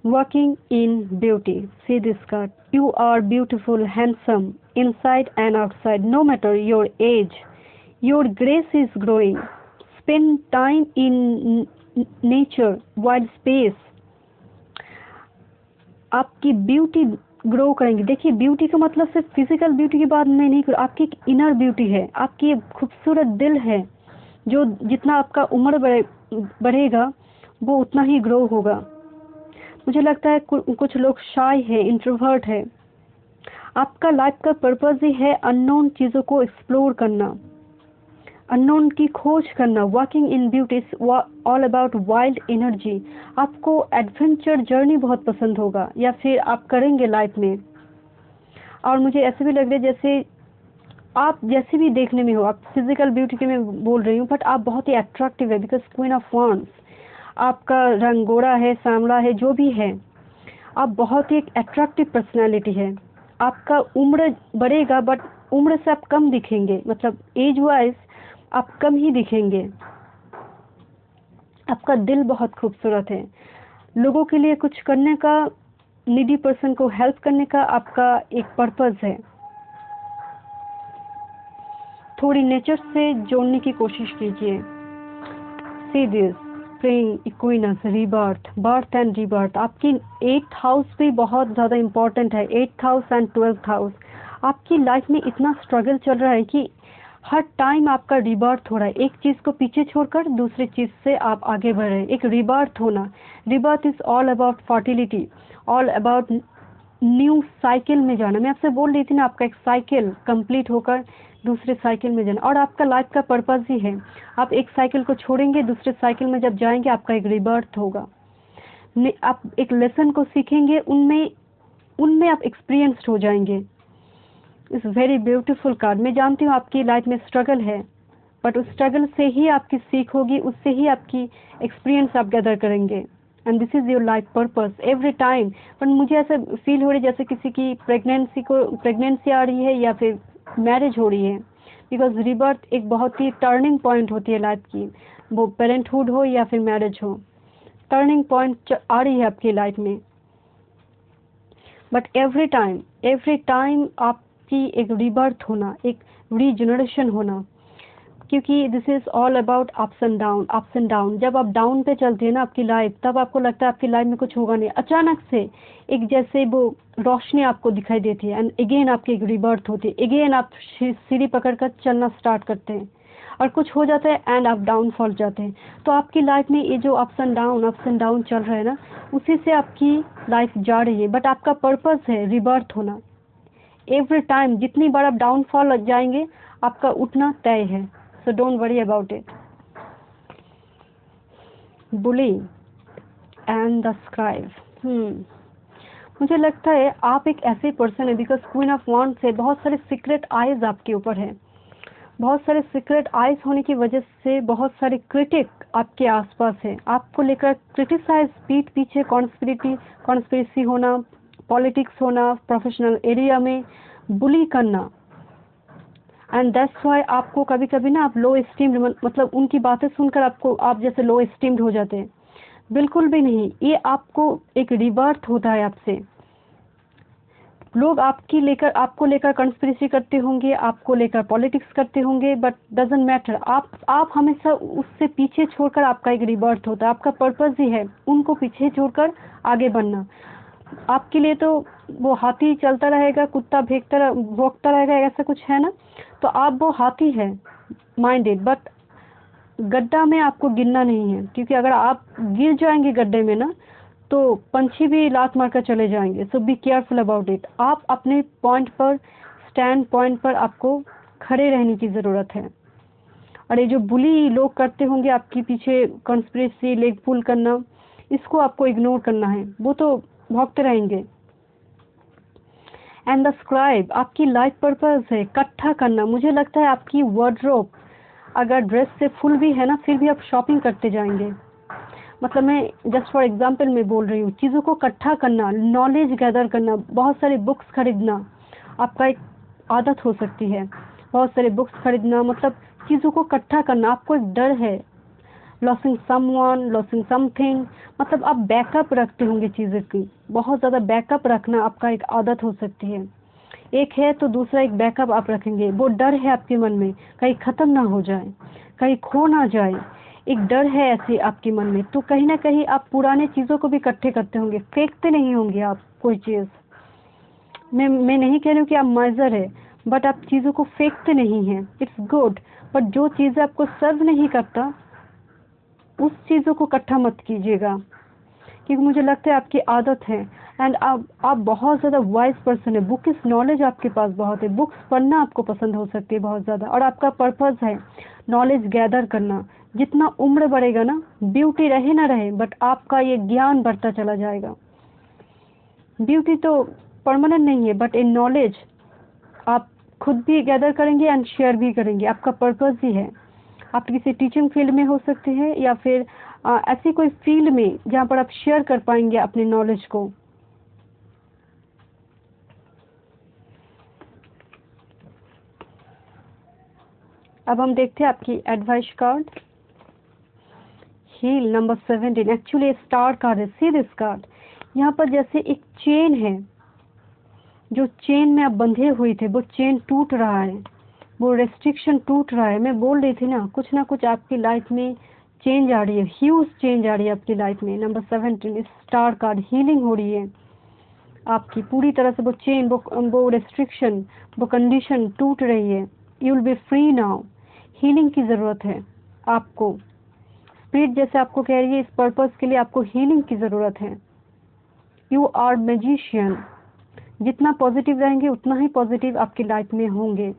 Speaker 1: Working in beauty. See this card. You are beautiful, handsome inside and outside. No matter your age, your grace is growing. Spend time in nature, wild space. आपकी ब्यूटी ग्रो करेंगे। देखिए, beauty का मतलब सिर्फ physical beauty की बात मैं नहीं कर, आपकी एक इनर ब्यूटी है, आपकी एक खूबसूरत दिल है, जो जितना आपका उम्र बढ़ेगा वो उतना ही ग्रो होगा। मुझे लगता है कुछ लोग शाय है, इंट्रोवर्ट है। आपका लाइफ का पर्पस ही है अननोन चीज़ों को एक्सप्लोर करना, अननोन की खोज करना। Walking in beauty is all about wild energy. आपको एडवेंचर जर्नी बहुत पसंद होगा, या फिर आप करेंगे लाइफ में। और मुझे ऐसे भी लग रहा है जैसे आप जैसे भी देखने में हो, आप फिजिकल ब्यूटी के मैं बोल रही हूँ, बट आप बहुत ही अट्रैक्टिव है, बिकॉज क्वीन ऑफ वांड्स। आपका रंग गोरा है, सांवला है, जो भी है, आप बहुत ही एक अट्रैक्टिव पर्सनालिटी है। आपका उम्र बढ़ेगा, बट उम्र से आप कम दिखेंगे, मतलब एज वाइज आप कम ही दिखेंगे। आपका दिल बहुत खूबसूरत है। लोगों के लिए कुछ करने का, नीडी पर्सन को हेल्प करने का आपका एक पर्पस है। थोड़ी नेचर से जोड़ने की कोशिश कीजिए। See this spring equinox, rebirth, birth and rebirth. आपकी 8th हाउस भी बहुत ज़्यादा इम्पोर्टेंट है। 8th house and 12th house. आपकी लाइफ में इतना स्ट्रगल चल रहा है कि हर टाइम आपका रीबर्थ हो रहा है। एक चीज़ को पीछे छोड़कर दूसरी चीज़ से आप आगे बढ़ रहे हैं। एक रीबर्थ होना। Rebirth is all about fertility, all about new cycle में जाना। मैं आपसे बोल रही थी ना, आपका एक साइकिल कंप्लीट होकर दूसरे साइकिल में जाना, और आपका लाइफ का पर्पस ही है। आप एक साइकिल को छोड़ेंगे, दूसरे साइकिल में जब जाएंगे आपका एक रीबर्थ होगा। आप एक लेसन को सीखेंगे, उनमें आप एक्सपीरियंस्ड हो जाएंगे। It's very beautiful card. मैं जानती हूँ आपकी लाइफ में स्ट्रगल है, बट उस स्ट्रगल से ही आपकी सीख होगी, उससे ही आपकी एक्सपीरियंस आप गैदर करेंगे। And this is your life purpose every time. पर मुझे ऐसा फील हो रही है जैसे किसी की प्रेगनेंसी आ रही है या फिर मैरिज हो रही है, बिकॉज रीबर्थ एक बहुत ही टर्निंग पॉइंट होती है लाइफ की, वो पेरेंटहुड हो या फिर मैरिज हो, टर्निंग पॉइंट आ रही है आपकी लाइफ में। बट एवरी टाइम आपकी एक रीबर्थ होना, एक रीजनरेशन होना, क्योंकि this is all about ups and down. जब आप डाउन पे चलती है ना आपकी लाइफ, तब आपको लगता है आपकी लाइफ में कुछ होगा नहीं, अचानक से एक जैसे वो रोशनी आपको दिखाई देती है, एंड अगेन आपकी एक रीबर्थ होती है, अगेन आप सीढ़ी पकड़कर चलना स्टार्ट करते हैं और कुछ हो जाता है एंड आप डाउनफॉल जाते हैं। तो आपकी लाइफ में ये जो अप्स एंड डाउन चल रहा है ना, उसी से आपकी लाइफ जा रही है। बट आपका पर्पस है रीबर्थ होना। एवरी टाइम जितनी बार आप डाउनफॉल जाएंगे, आपका उठना तय है। So don't worry about it. Bully and the scribe. मुझे लगता है आप एक ऐसे पर्सन है, बिकॉज क्वीन ऑफ वॉन्ड्स से बहुत सारे सीक्रेट आइज आपके ऊपर है। बहुत सारे सीक्रेट आइज होने की वजह से बहुत सारे क्रिटिक आपके आसपास है, आपको लेकर क्रिटिसाइज, पीठ पीछे कॉन्स्पिरेसी होना, पॉलिटिक्स होना, प्रोफेशनल एरिया में बुली करना। एंड दैट्स वाई आपको कभी कभी ना आप लो एस्टीम्ड, मतलब उनकी बातें सुनकर आप जैसे लो एस्टीम्ड हो जाते हैं। बिल्कुल भी नहीं, ये आपको एक रिबर्थ होता है आपसे। लोग आपको लेकर कंस्पिरेसी करते होंगे, आपको लेकर पॉलिटिक्स करते होंगे, बट डजंट मैटर। आप हमेशा उससे पीछे छोड़कर आपका एक रिबर्थ होता है। आपका पर्पस ही है उनको पीछे छोड़कर आगे बढ़ना। आपके लिए तो वो हाथी चलता रहेगा, कुत्ता भौंकता रहेगा, ऐसा कुछ है ना, तो आप वो हाथी है माइंडेड, बट गड्ढा में आपको गिरना नहीं है, क्योंकि अगर आप गिर जाएंगे गड्ढे में ना, तो पंछी भी लात मारकर चले जाएंगे। सो बी केयरफुल अबाउट इट। आप अपने स्टैंड पॉइंट पर आपको खड़े रहने की ज़रूरत है। और ये जो बुली लोग करते होंगे आपके पीछे कंस्पिरेसी, लेग पुल करना, इसको आपको इग्नोर करना है, वो तो भौंकते रहेंगे। एंड द स्क्राइब आपकी लाइफ पर्पस है इकट्ठा करना। मुझे लगता है आपकी वार्डरोब अगर ड्रेस से फुल भी है ना, फिर भी आप शॉपिंग करते जाएंगे। मतलब मैं जस्ट फॉर एग्जांपल में बोल रही हूँ, चीज़ों को इकट्ठा करना, नॉलेज गैदर करना, बहुत सारी बुक्स खरीदना आपका एक आदत हो सकती है। बहुत सारे बुक्स खरीदना मतलब चीज़ों को इकट्ठा करना। आपको एक डर है लॉसिंग समवन, लॉसिंग समथिंग, मतलब आप बैकअप रखते होंगे चीज़ों की। बहुत ज़्यादा बैकअप रखना आपका एक आदत हो सकती है। एक है तो दूसरा एक बैकअप आप रखेंगे। वो डर है आपके मन में, कहीं ख़त्म ना हो जाए, कहीं खो ना जाए, एक डर है ऐसे आपके मन में। तो कहीं ना कहीं आप पुराने चीज़ों को भी इकट्ठे करते होंगे, फेंकते नहीं होंगे आप कोई चीज़। मैं नहीं कह रही हूँ कि आप माइजर है, बट आप चीज़ों को फेंकते नहीं हैं, इट्स गुड। बट जो चीज़ें आपको सर्व नहीं करता, उस चीज़ों को इकट्ठा मत कीजिएगा, क्योंकि मुझे लगता है आपकी आदत है। एंड आप बहुत ज़्यादा वाइज पर्सन है, बुकिश नॉलेज आपके पास बहुत है, बुक्स पढ़ना आपको पसंद हो सकती है बहुत ज़्यादा। और आपका पर्पस है नॉलेज गैदर करना। जितना उम्र बढ़ेगा ना, ब्यूटी रहे ना रहे, बट आपका ये ज्ञान बढ़ता चला जाएगा। ब्यूटी तो परमानेंट नहीं है, बट इन नॉलेज आप खुद भी गैदर करेंगे एंड शेयर भी करेंगे। आपका पर्पस ही है। आप किसी टीचिंग फील्ड में हो सकते हैं, या फिर ऐसी कोई फील्ड में जहाँ पर आप शेयर कर पाएंगे अपने नॉलेज को। अब हम देखते हैं आपकी advice card, heal number 17। Actually star card है। सी दिस कार्ड, यहाँ पर जैसे एक चेन है, जो चेन में आप बंधे हुए थे, वो चेन टूट रहा है, वो रेस्ट्रिक्शन टूट रहा है। मैं बोल रही थी ना कुछ आपकी लाइफ में चेंज आ रही है, ह्यूज चेंज आ रही है आपकी लाइफ में। नंबर 17 स्टार कार्ड, हीलिंग हो रही है आपकी पूरी तरह से। वो चेन, वो रेस्ट्रिक्शन, वो कंडीशन टूट रही है। You will B free now. Healing की ज़रूरत है आपको। स्पिरिट जैसे आपको कह रही है, इस पर्पस के लिए आपको हीलिंग की ज़रूरत है। You are magician. जितना पॉजिटिव रहेंगे उतना ही पॉजिटिव आपकी लाइफ में होंगे।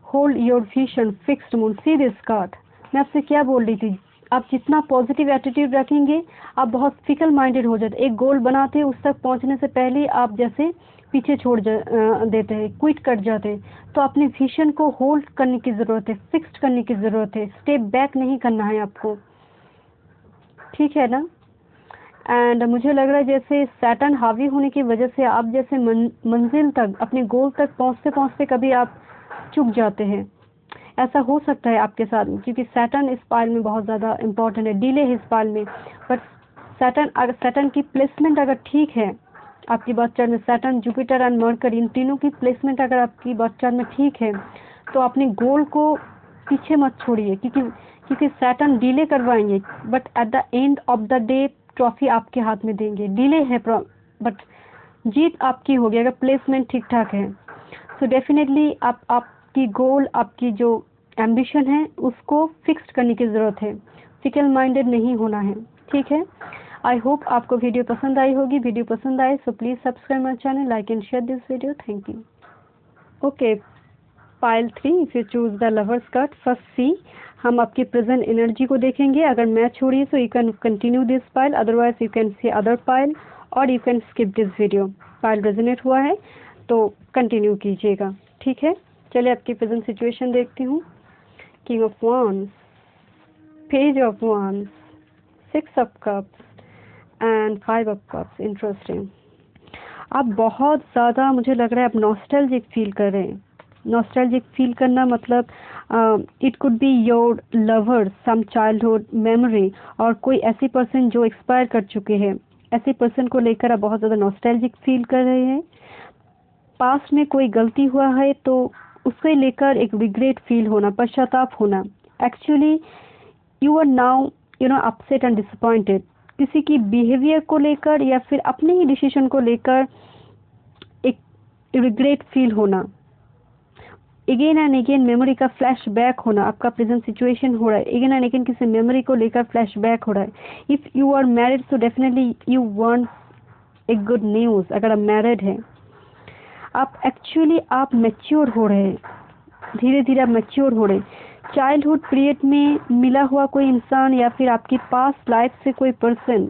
Speaker 1: Hold your vision fixed moon. See this card, मैं आपसे क्या बोल रही थी, आप जितना पॉजिटिव एटीट्यूड रखेंगे, आप बहुत फिकल माइंडेड हो जाते। एक गोल बनाते हैं, उस तक पहुंचने से पहले आप जैसे पीछे छोड़ देते हैं, क्विट कर जाते हैं। तो अपने विजन को होल्ड करने की ज़रूरत है, फिक्स्ड करने की ज़रूरत है। स्टेप बैक नहीं करना है आपको, ठीक है ना। एंड मुझे लग रहा है जैसे सैटर्न हावी होने की वजह से आप जैसे मंजिल तक, अपने गोल तक पहुंचते पहुंचते कभी आप चूक जाते हैं। ऐसा हो सकता है आपके साथ, क्योंकि सैटर्न इस पाइल में बहुत ज़्यादा इम्पोर्टेंट है, डिले है इस पाइल में। बट सैटर्न की प्लेसमेंट अगर ठीक है आपकी बर्थ चार्ट में, सैटर्न, जुपिटर एंड मरकरी, इन तीनों की प्लेसमेंट अगर आपकी बर्थ चार्ट में ठीक है, तो अपने गोल को पीछे मत छोड़िए, क्योंकि सैटर्न डिले करवाएंगे, but at the end of the day trophy आपके हाथ में देंगे। डिले है बट जीत आपकी होगी अगर प्लेसमेंट ठीक ठाक है। सो डेफिनेटली आपकी गोल, आपकी जो एम्बिशन है उसको फिक्स्ड करने की ज़रूरत है, फिकल माइंडेड नहीं होना है, ठीक है। आई होप आपको वीडियो पसंद आई होगी। वीडियो पसंद आए so please subscribe my channel, like and share this video. Thank you. Okay, pile 3, if you choose the lovers card, first see, हम आपकी प्रेजेंट एनर्जी को देखेंगे। अगर मैच हो रही है so you can continue this pile, otherwise you can see other pile और you can skip this video. Pile resonate हुआ है तो कंटिन्यू कीजिएगा, ठीक है। चलिए आपकी प्रेजेंट सिचुएशन देखती हूँ। King of wands, page of wands, 6 of cups and 5 of cups. Interesting. आप बहुत ज़्यादा, मुझे लग रहा है आप नॉस्टैल्जिक फील कर रहे हैं। नॉस्टैल्जिक फील करना मतलब it could be your lover, some childhood memory, और कोई ऐसी पर्सन जो एक्सपायर कर चुके हैं, ऐसे पर्सन को लेकर आप बहुत ज़्यादा नॉस्टैल्जिक फील कर रहे हैं। पास्ट में कोई गलती हुआ है तो उसको लेकर एक रिग्रेट फील होना, पश्चाताप होना। Actually you are now upset and disappointed, किसी की बिहेवियर को लेकर या फिर अपने ही डिसीजन को लेकर एक रिग्रेट फील होना, अगेन एंड अगेन मेमोरी का फ्लैश बैक होना। आपका प्रेजेंट सिचुएशन हो रहा है, अगेन एंड अगेन किसी मेमोरी को लेकर फ्लैश बैक हो रहा है। If you are married so definitely you want a good news. अगर आप मैरिड हैं, आप मैच्योर हो रहे हैं, धीरे धीरे आप मैच्योर हो रहे हैं। चाइल्डहुड पीरियड में मिला हुआ कोई इंसान या फिर आपकी पास्ट लाइफ से कोई पर्सन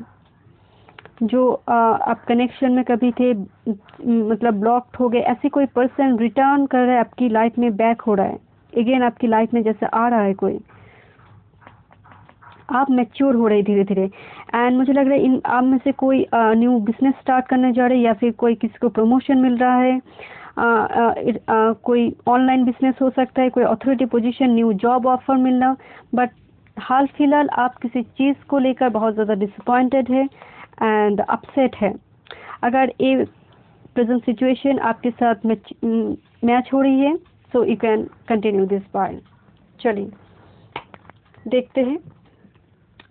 Speaker 1: जो आप कनेक्शन में कभी थे, मतलब ब्लॉक्ड हो गए, ऐसे कोई पर्सन रिटर्न कर रहा है आपकी लाइफ में, बैक हो रहा है, अगेन आपकी लाइफ में जैसे आ रहा है कोई। आप मैच्योर हो रहे हैं धीरे धीरे। एंड मुझे लग रहा है इन आप में से कोई न्यू बिजनेस स्टार्ट करने जा रहे हैं, या फिर कोई किसी को प्रमोशन मिल रहा है। कोई ऑनलाइन बिजनेस हो सकता है, कोई authority position, new job offer मिलना। बट हाल फिलहाल आप किसी चीज़ को लेकर बहुत ज़्यादा डिसअपॉइंटेड है एंड अपसेट है। अगर ये प्रेजेंट सिचुएशन आपके साथ मैच हो रही है so you can continue this pile. चलिए देखते हैं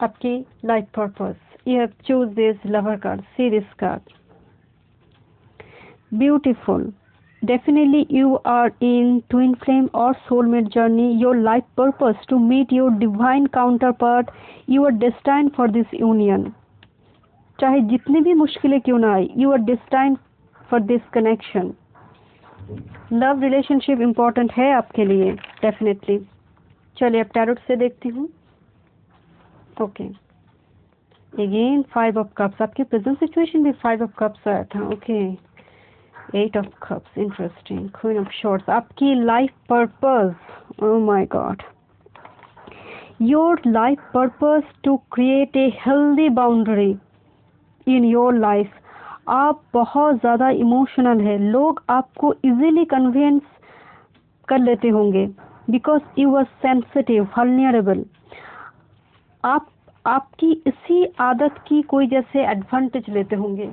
Speaker 1: आपकी life purpose. You have choose this lover card, C this card, beautiful. Definitely you are in twin flame or soulmate journey. Your life purpose to meet your divine counterpart. You are destined for this union. चाहे जितनी भी मुश्किलें क्यों ना आए, you are destined for this connection. Love relationship important है आपके लिए डेफिनेटली। चलिए अब टैरोट से देखती हूँ। Okay, again 5 of cups. आपकी प्रेजेंट सिचुएशन भी 5 ऑफ कप्स आया था। Okay, 8 of cups, interesting. Queen of Swords, आपकी life purpose, oh my God, your life purpose to create a healthy boundary in your life. आप बहुत ज़्यादा emotional है, लोग आपको इजीली कन्विंस कर लेते होंगे because you are sensitive, vulnerable. आपकी इसी आदत की कोई जैसे एडवांटेज लेते होंगे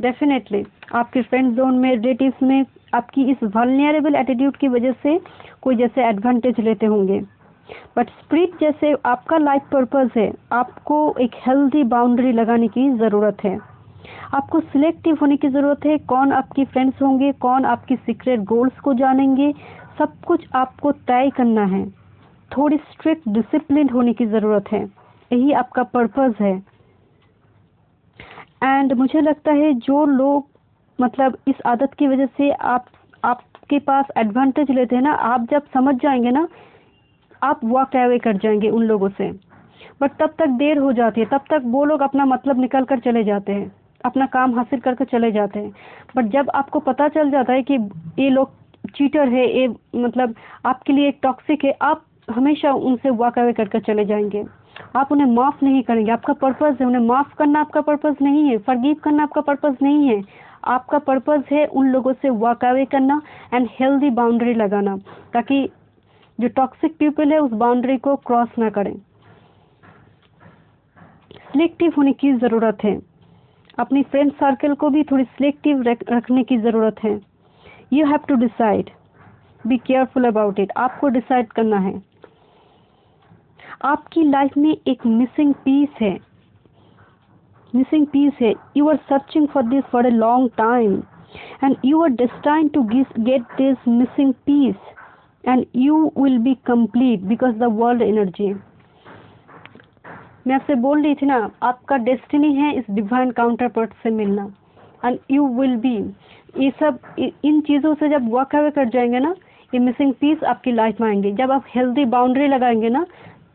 Speaker 1: डेफिनेटली। आपके फ्रेंड जोन में, रिलेटिव्स में आपकी इस वल्नरेबल एटीट्यूड की वजह से कोई जैसे एडवांटेज लेते होंगे। बट स्पिरिट जैसे आपका लाइफ पर्पस है, आपको एक हेल्दी बाउंड्री लगाने की ज़रूरत है। आपको सिलेक्टिव होने की ज़रूरत है, कौन आपकी फ्रेंड्स होंगे, कौन आपकी सीक्रेट गोल्स को जानेंगे, सब कुछ आपको तय करना है। थोड़ी स्ट्रिक्ट डिसिप्लिन होने की ज़रूरत है, यही आपका पर्पस है। एंड मुझे लगता है जो लोग मतलब इस आदत की वजह से आपके पास एडवांटेज लेते हैं ना, आप जब समझ जाएंगे ना, आप वॉक अवे कर जाएंगे उन लोगों से। बट तब तक देर हो जाती है, तब तक वो लोग अपना मतलब निकल कर चले जाते हैं, अपना काम हासिल करके चले जाते हैं। बट जब आपको पता चल जाता है कि ये लोग चीटर है, ये मतलब आपके लिए टॉक्सिक है, आप हमेशा उनसे वॉक अवे करके चले जाएंगे। आप उन्हें माफ़ नहीं करेंगे। आपका पर्पस है उन्हें माफ़ करना, आपका पर्पस नहीं है। फॉरगिव करना आपका पर्पस नहीं है। आपका पर्पस है उन लोगों से वॉक अवे करना एंड हेल्दी बाउंड्री लगाना, ताकि जो टॉक्सिक पीपल है उस बाउंड्री को क्रॉस ना करें। सिलेक्टिव होने की ज़रूरत है। अपनी फ्रेंड सर्कल को भी थोड़ी सिलेक्टिव रखने की ज़रूरत है। You have to decide, be careful about it. आपको डिसाइड करना है। आपकी लाइफ में एक मिसिंग पीस है, मिसिंग पीस है। You are searching for this for a long time and you are destined to get this missing piece and you will be complete because the world energy. मैं आपसे बोल रही थी ना, आपका destiny है इस डिवाइन काउंटर पार्ट से मिलना एंड यू विल बी। ये सब इन चीज़ों से जब वॉक अवे कर जाएंगे ना, ये मिसिंग पीस आपकी लाइफ में आएंगे। जब आप हेल्दी बाउंड्री लगाएंगे ना,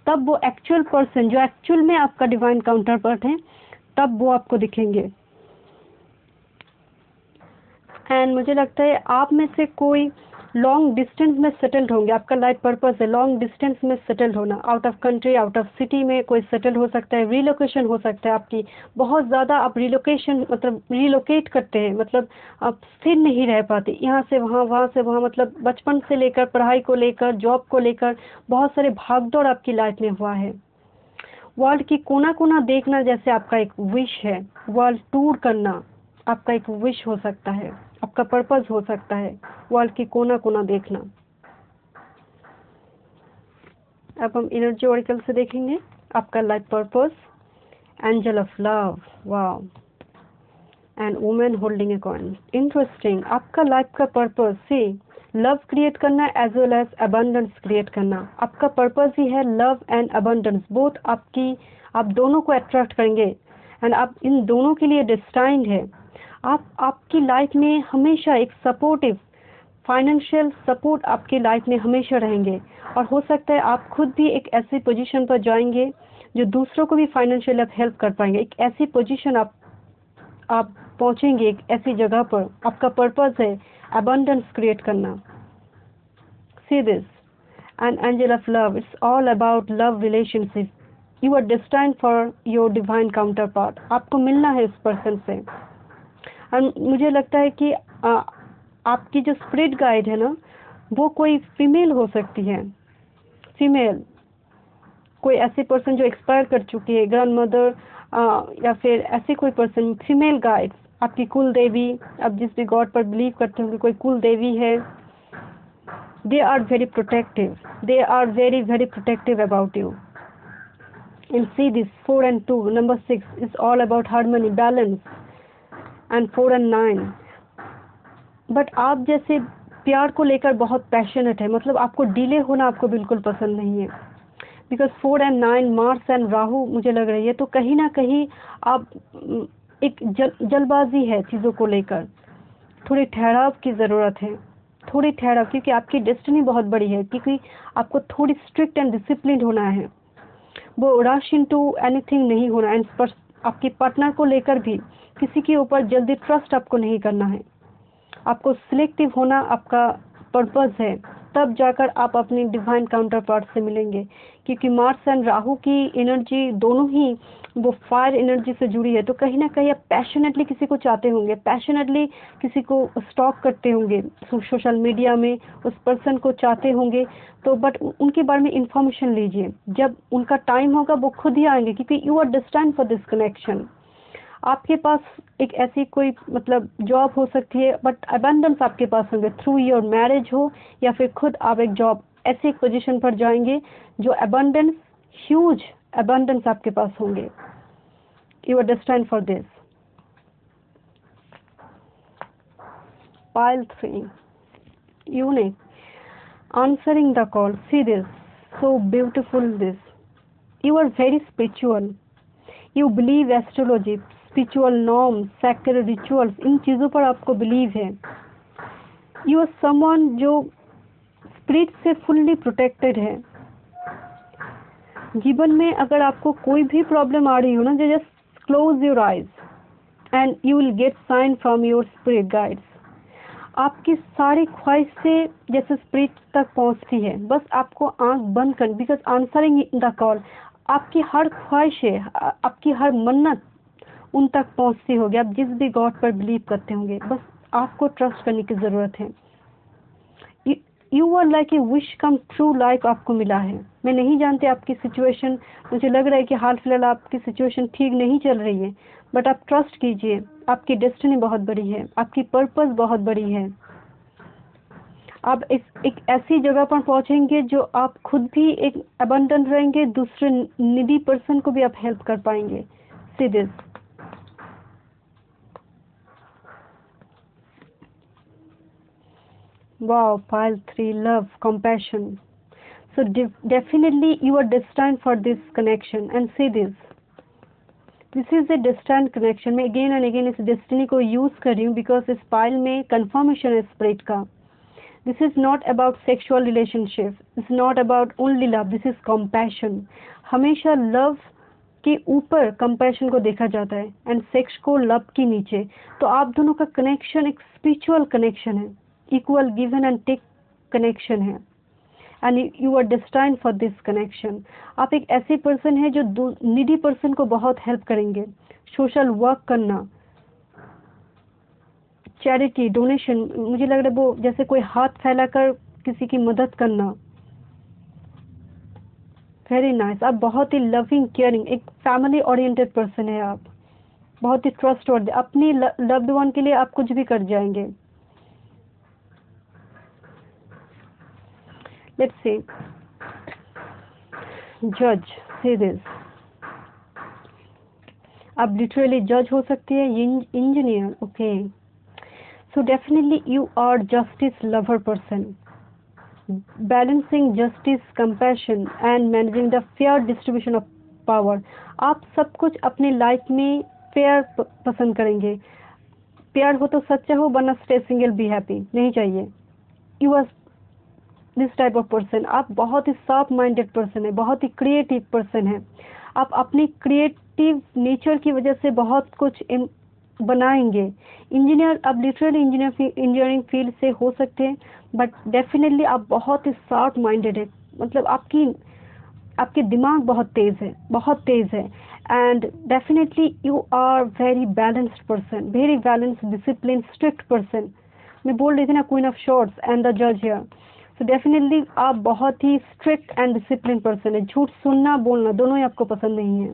Speaker 1: तब वो एक्चुअल पर्सन जो एक्चुअल में आपका डिवाइन काउंटर पार्ट है, तब वो आपको दिखेंगे। एंड मुझे लगता है आप में से कोई लॉन्ग डिस्टेंस में सेटल्ड होंगे। आपका लाइफ पर्पस है लॉन्ग डिस्टेंस में सेटल्ड होना। Out of country, out of city में कोई सेटल हो सकता है। रिलोकेशन हो सकता है आपकी। बहुत ज़्यादा आप रिलोकेशन मतलब रिलोकेट करते हैं, मतलब आप स्थिर नहीं रह पाते, यहाँ से वहाँ, वहाँ से वहाँ। मतलब बचपन से लेकर पढ़ाई को लेकर, जॉब को लेकर बहुत सारे भागदौड़ आपकी लाइफ में हुआ है। वर्ल्ड की कोना कोना देखना जैसे आपका एक विश है। वर्ल्ड टूर करना आपका एक विश हो सकता है, आपका पर्पस हो सकता है, वर्ल्ड की कोना कोना देखना। अब हम एनर्जी ऑरिकल से देखेंगे आपका life purpose. Angel of love, wow, and women holding a coin. Interesting. आपका लाइफ का पर्पस से लव क्रिएट करना as well as abundance create करना। आपका पर्पस ही है लव एंड अबंडेंस, बोथ आप दोनों को अट्रैक्ट करेंगे एंड आप इन दोनों के लिए डेस्टाइन्ड है। आपकी लाइफ में हमेशा एक सपोर्टिव फाइनेंशियल सपोर्ट आपकी लाइफ में हमेशा रहेंगे, और हो सकता है आप खुद भी एक ऐसी पोजीशन पर जाएंगे जो दूसरों को भी फाइनेंशियल हेल्प कर पाएंगे। एक ऐसी पोजीशन आप पहुंचेंगे, एक ऐसी जगह पर। आपका पर्पस है अबंडेंस क्रिएट करना। See this and angel of love, it's all about love relationship. You are destined for your divine counterpart. आपको मिलना है इस पर्सन से। और मुझे लगता है कि आपकी जो स्पिरिट गाइड है ना, वो कोई फीमेल हो सकती है। फीमेल कोई ऐसी पर्सन जो एक्सपायर कर चुकी है, ग्रैंड मदर, या फिर ऐसी कोई पर्सन, फीमेल गाइड। आपकी कुल देवी, आप जिस भी गॉड पर बिलीव करते होंगे, कोई कुल देवी है। They are very protective, they are very very protective about you. And see this 4 and 2, number 6 is all about harmony, balance, and 4 and 9। But आप जैसे प्यार को लेकर बहुत पैशनेट है, मतलब आपको डिले होना आपको बिल्कुल पसंद नहीं है। Because 4 and 9 Mars and Rahu मुझे लग रही है, तो कहीं ना कहीं आप एक जल्दबाजी है चीज़ों को लेकर। थोड़ी ठहराव की ज़रूरत है, थोड़ी ठहराव, क्योंकि आपकी डेस्टिनी बहुत बड़ी है। क्योंकि आपको थोड़ी स्ट्रिक्ट एंड डिसिप्लिन होना है, वो रश इनटू एनीथिंग नहीं होना। एंड आपके पार्टनर को लेकर भी किसी के ऊपर जल्दी ट्रस्ट आपको नहीं करना है। आपको सिलेक्टिव होना आपका पर्पस है, तब जाकर आप अपनी डिवाइन काउंटर पार्ट से मिलेंगे। क्योंकि मार्स एंड राहु की एनर्जी दोनों ही वो फायर एनर्जी से जुड़ी है, तो कहीं ना कहीं आप पैशनेटली किसी को चाहते होंगे, पैशनेटली किसी को स्टॉक करते होंगे सोशल मीडिया में, उस पर्सन को चाहते होंगे। तो बट उनके बारे में इंफॉर्मेशन लीजिए, जब उनका टाइम होगा वो खुद ही आएंगे, क्योंकि you are destined for this connection. आपके पास एक ऐसी कोई मतलब जॉब हो सकती है, बट अबंडेंस आपके पास होंगे, थ्रू योर मैरिज हो या फिर खुद आप एक जॉब, ऐसी एक पोजीशन पर जाएंगे जो अबंडेंस, ह्यूज अबंडेंस आपके पास होंगे। You are destined for this. Pile 3, unique, answering the call. See this, so beautiful this. You are very spiritual. You believe astrology, spiritual norms, sacred rituals, इन चीज़ों पर आपको बिलीव है। You are someone जो spirit से fully protected है। जीवन में अगर आपको कोई भी प्रॉब्लम आ रही हो ना, just close your eyes and you will gate sign from your spirit guides. आपकी सारी ख्वाहिशें जैसे स्पिरिट तक पहुंचती है, बस आपको आंख बंद कर, बिकॉज आंसरिंग द कॉल, आपकी हर ख्वाहिशें, आपकी हर मन्नत उन तक पहुंचती होगी। आप जिस भी गॉड पर बिलीव करते होंगे, बस आपको ट्रस्ट करने की ज़रूरत है। You are like a wish come true life आपको मिला है। मैं नहीं जानती आपकी सिचुएशन, मुझे लग रहा है कि हाल फिलहाल आपकी सिचुएशन ठीक नहीं चल रही है, बट आप ट्रस्ट कीजिए, आपकी डेस्टिनी बहुत बड़ी है, आपकी पर्पस बहुत बड़ी है। आप एक ऐसी जगह पर पहुंचेंगे जो आप खुद भी एक अबंडेंट रहेंगे, दूसरे निडी पर्सन को भी आप हेल्प कर पाएंगे। See this. Wow, pile 3, love, compassion. So definitely you are destined for this connection. And see this. This is a destined connection. मैं again and again इस destiny को use कर रही हूँ because इस pile में confirmation है spirit का. This is not about sexual relationship. It's not about only love. This is compassion. हमेशा love के ऊपर compassion को देखा जाता है and sex को love के नीचे. तो आप दोनों का connection एक spiritual connection है. Equal give and take connection है and you are destined for this connection. आप एक ऐसे पर्सन है जो नीडी पर्सन को बहुत हेल्प करेंगे। सोशल वर्क करना, चैरिटी, डोनेशन, मुझे लग रहा है वो जैसे कोई हाथ फैलाकर किसी की मदद करना। Very nice. आप बहुत ही लविंग, केयरिंग, एक फैमिली ओरिएंटेड पर्सन है। आप बहुत ही ट्रस्टवर्दी, अपनी लव्ड वन के लिए आप कुछ भी कर जाएंगे। Let's see. Judge, say this. आप literally judge हो सकती है, engineer, okay. So definitely you are justice lover person. Balancing justice, compassion and managing the fair distribution of power. आप सब कुछ अपनी लाइफ में फेयर पसंद करेंगे। प्यार हो तो सच्चा हो, वरना स्टे सिंगल, बी हैप्पी, नहीं चाहिए। You are this type of person. आप बहुत ही सॉफ्ट माइंडेड पर्सन है, बहुत ही क्रिएटिव पर्सन है। आप अपनी क्रिएटिव नेचर की वजह से बहुत कुछ बनाएंगे। इंजीनियर, आप लिटरली इंजीनियरिंग फील्ड से हो सकते हैं, बट डेफिनेटली आप बहुत ही सॉफ्ट माइंडेड है। मतलब आपके दिमाग बहुत तेज है, बहुत तेज है। And definitely you are very balanced person, very balanced, discipline, strict person. मैं बोल रही थी ना, queen of swords and the जज हियर। तो डेफिनेटली आप बहुत ही स्ट्रिक्ट एंड डिसिप्लिन पर्सन है। झूठ सुनना, बोलना, दोनों ही आपको पसंद नहीं है।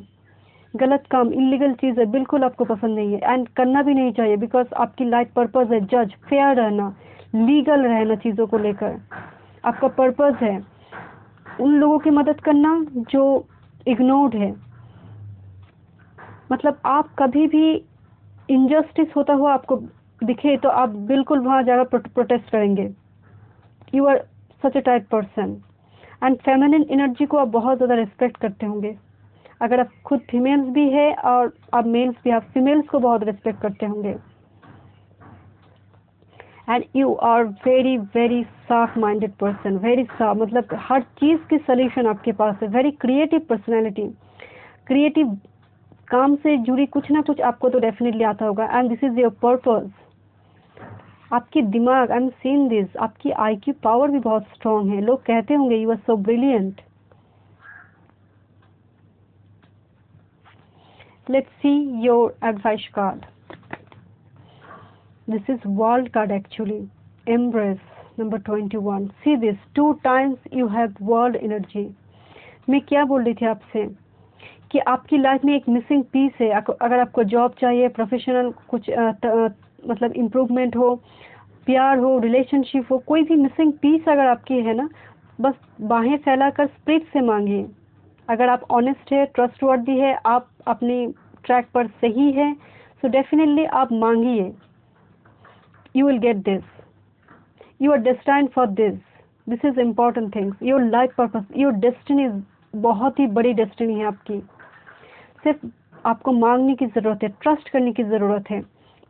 Speaker 1: गलत काम, इलीगल चीज़ है, बिल्कुल आपको पसंद नहीं है एंड करना भी नहीं चाहिए, बिकॉज आपकी लाइफ पर्पस है जज, फेयर रहना, लीगल रहना, चीज़ों को लेकर आपका पर्पस है। उन लोगों की मदद करना जो इग्नोर्ड है। मतलब आप कभी भी इनजस्टिस होता हुआ आपको दिखे तो आप बिल्कुल वहाँ जाकर प्रोटेस्ट करेंगे। You are such a type person and feminine energy को आप बहुत ज़्यादा रिस्पेक्ट करते होंगे। अगर आप खुद फीमेल्स भी है और आप मेल्स भी, आप फीमेल्स को बहुत रिस्पेक्ट करते होंगे। And you are very very soft minded person, very soft, मतलब हर चीज़ की सोल्यूशन आपके पास है। वेरी क्रिएटिव पर्सनैलिटी, क्रिएटिव काम से जुड़ी कुछ ना कुछ आपको तो डेफिनेटली आता होगा and this is your purpose. आपकी दिमाग, आई एम सीइंग दिस, आपकी आईक्यू पावर भी बहुत स्ट्रांग है। लोग कहते होंगे you are so brilliant. Let's see your advice card. This is world card actually. Embrace number 21. See this, 2 times you have world energy. मैं क्या बोल रही थी आपसे कि आपकी लाइफ में एक मिसिंग पीस है। अगर आपको जॉब चाहिए, प्रोफेशनल कुछ मतलब इम्प्रूवमेंट हो, प्यार हो, रिलेशनशिप हो, कोई भी मिसिंग पीस अगर आपकी है ना, बस बाहें फैलाकर स्पिरिट से मांगिए। अगर आप ऑनेस्ट है, ट्रस्टवर्दी है, आप अपनी ट्रैक पर सही है, सो डेफिनेटली आप मांगिए। You will get this, you are destined for this, this is important things, your life purpose, your destiny, बहुत ही बड़ी डेस्टिनी है आपकी। सिर्फ आपको मांगने की ज़रूरत है, ट्रस्ट करने की ज़रूरत है।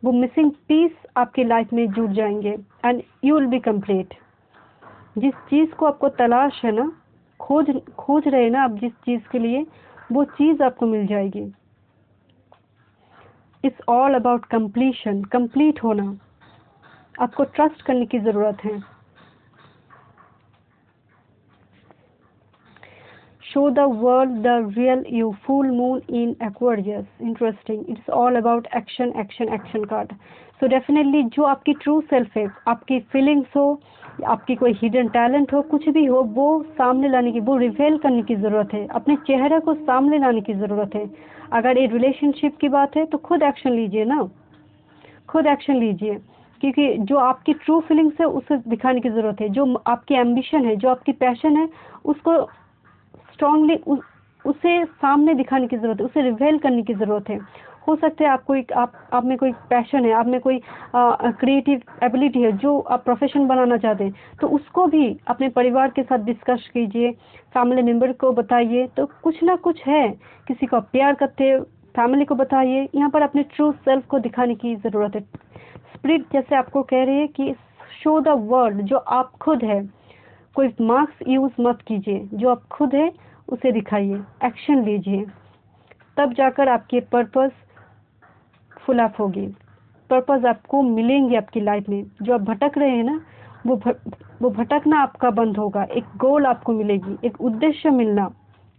Speaker 1: वो मिसिंग पीस आपकी लाइफ में जुड़ जाएंगे and you will be complete. जिस चीज़ को आपको तलाश है ना, खोज रहे ना आप जिस चीज़ के लिए, वो चीज़ आपको मिल जाएगी। It's all about completion, complete होना। आपको ट्रस्ट करने की ज़रूरत है। show the world the real you. Full moon in Aquarius. Interesting. It's all about action, action, action card. So definitely जो आपकी ट्रू सेल्फ है, आपकी फीलिंग्स हो, आपकी कोई हिडन टैलेंट हो, कुछ भी हो, वो सामने लाने की, वो रिवेल करने की ज़रूरत है, अपने चेहरे को सामने लाने की ज़रूरत है। अगर ये रिलेशनशिप की बात है तो खुद एक्शन लीजिए ना, खुद एक्शन लीजिए, क्योंकि जो आपकी ट्रू फीलिंग्स है उसे दिखाने की ज़रूरत है। जो आपकी एम्बिशन है, जो आपकी पैशन है, उसको स्ट्रांगली उसे सामने दिखाने की ज़रूरत है, उसे रिवेल करने की ज़रूरत है। हो सकता है आपको एक आप में कोई पैशन है, आप में कोई क्रिएटिव एबिलिटी है जो आप प्रोफेशन बनाना चाहते हैं, तो उसको भी अपने परिवार के साथ डिस्कस कीजिए, फैमिली मेम्बर को बताइए। तो कुछ ना कुछ है, किसी को आप प्यार करते हैं, फैमिली को बताइए। यहाँ पर अपने ट्रू सेल्फ को दिखाने की ज़रूरत है। स्पिरिट जैसे आपको कह रही है कि शो द वर्ल्ड जो आप खुद है, कोई मार्क्स यूज़ मत कीजिए, जो आप खुद है उसे दिखाइए, एक्शन लीजिए, तब जाकर आपके पर्पस फुल अप होगी, पर्पस आपको मिलेंगे आपकी लाइफ में। जो आप भटक रहे हैं ना, वो भटकना आपका बंद होगा, एक गोल आपको मिलेगी, एक उद्देश्य मिलना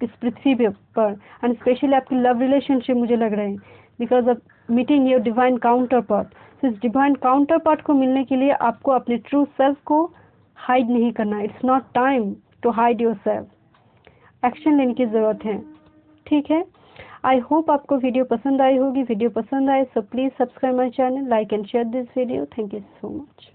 Speaker 1: इस पृथ्वी पर। एंड स्पेशली आपकी लव रिलेशनशिप मुझे लग रहे हैं, because of meeting your divine counter part. इस डिवाइन काउंटर पार्ट को मिलने के लिए आपको अपने ट्रू सेल्फ को हाइड नहीं करना। It's not time to hide yourself, action लेने की ज़रूरत है। ठीक है, आई होप आपको वीडियो पसंद आई होगी। वीडियो पसंद आए so please subscribe my channel, like and share this video. Thank you so much.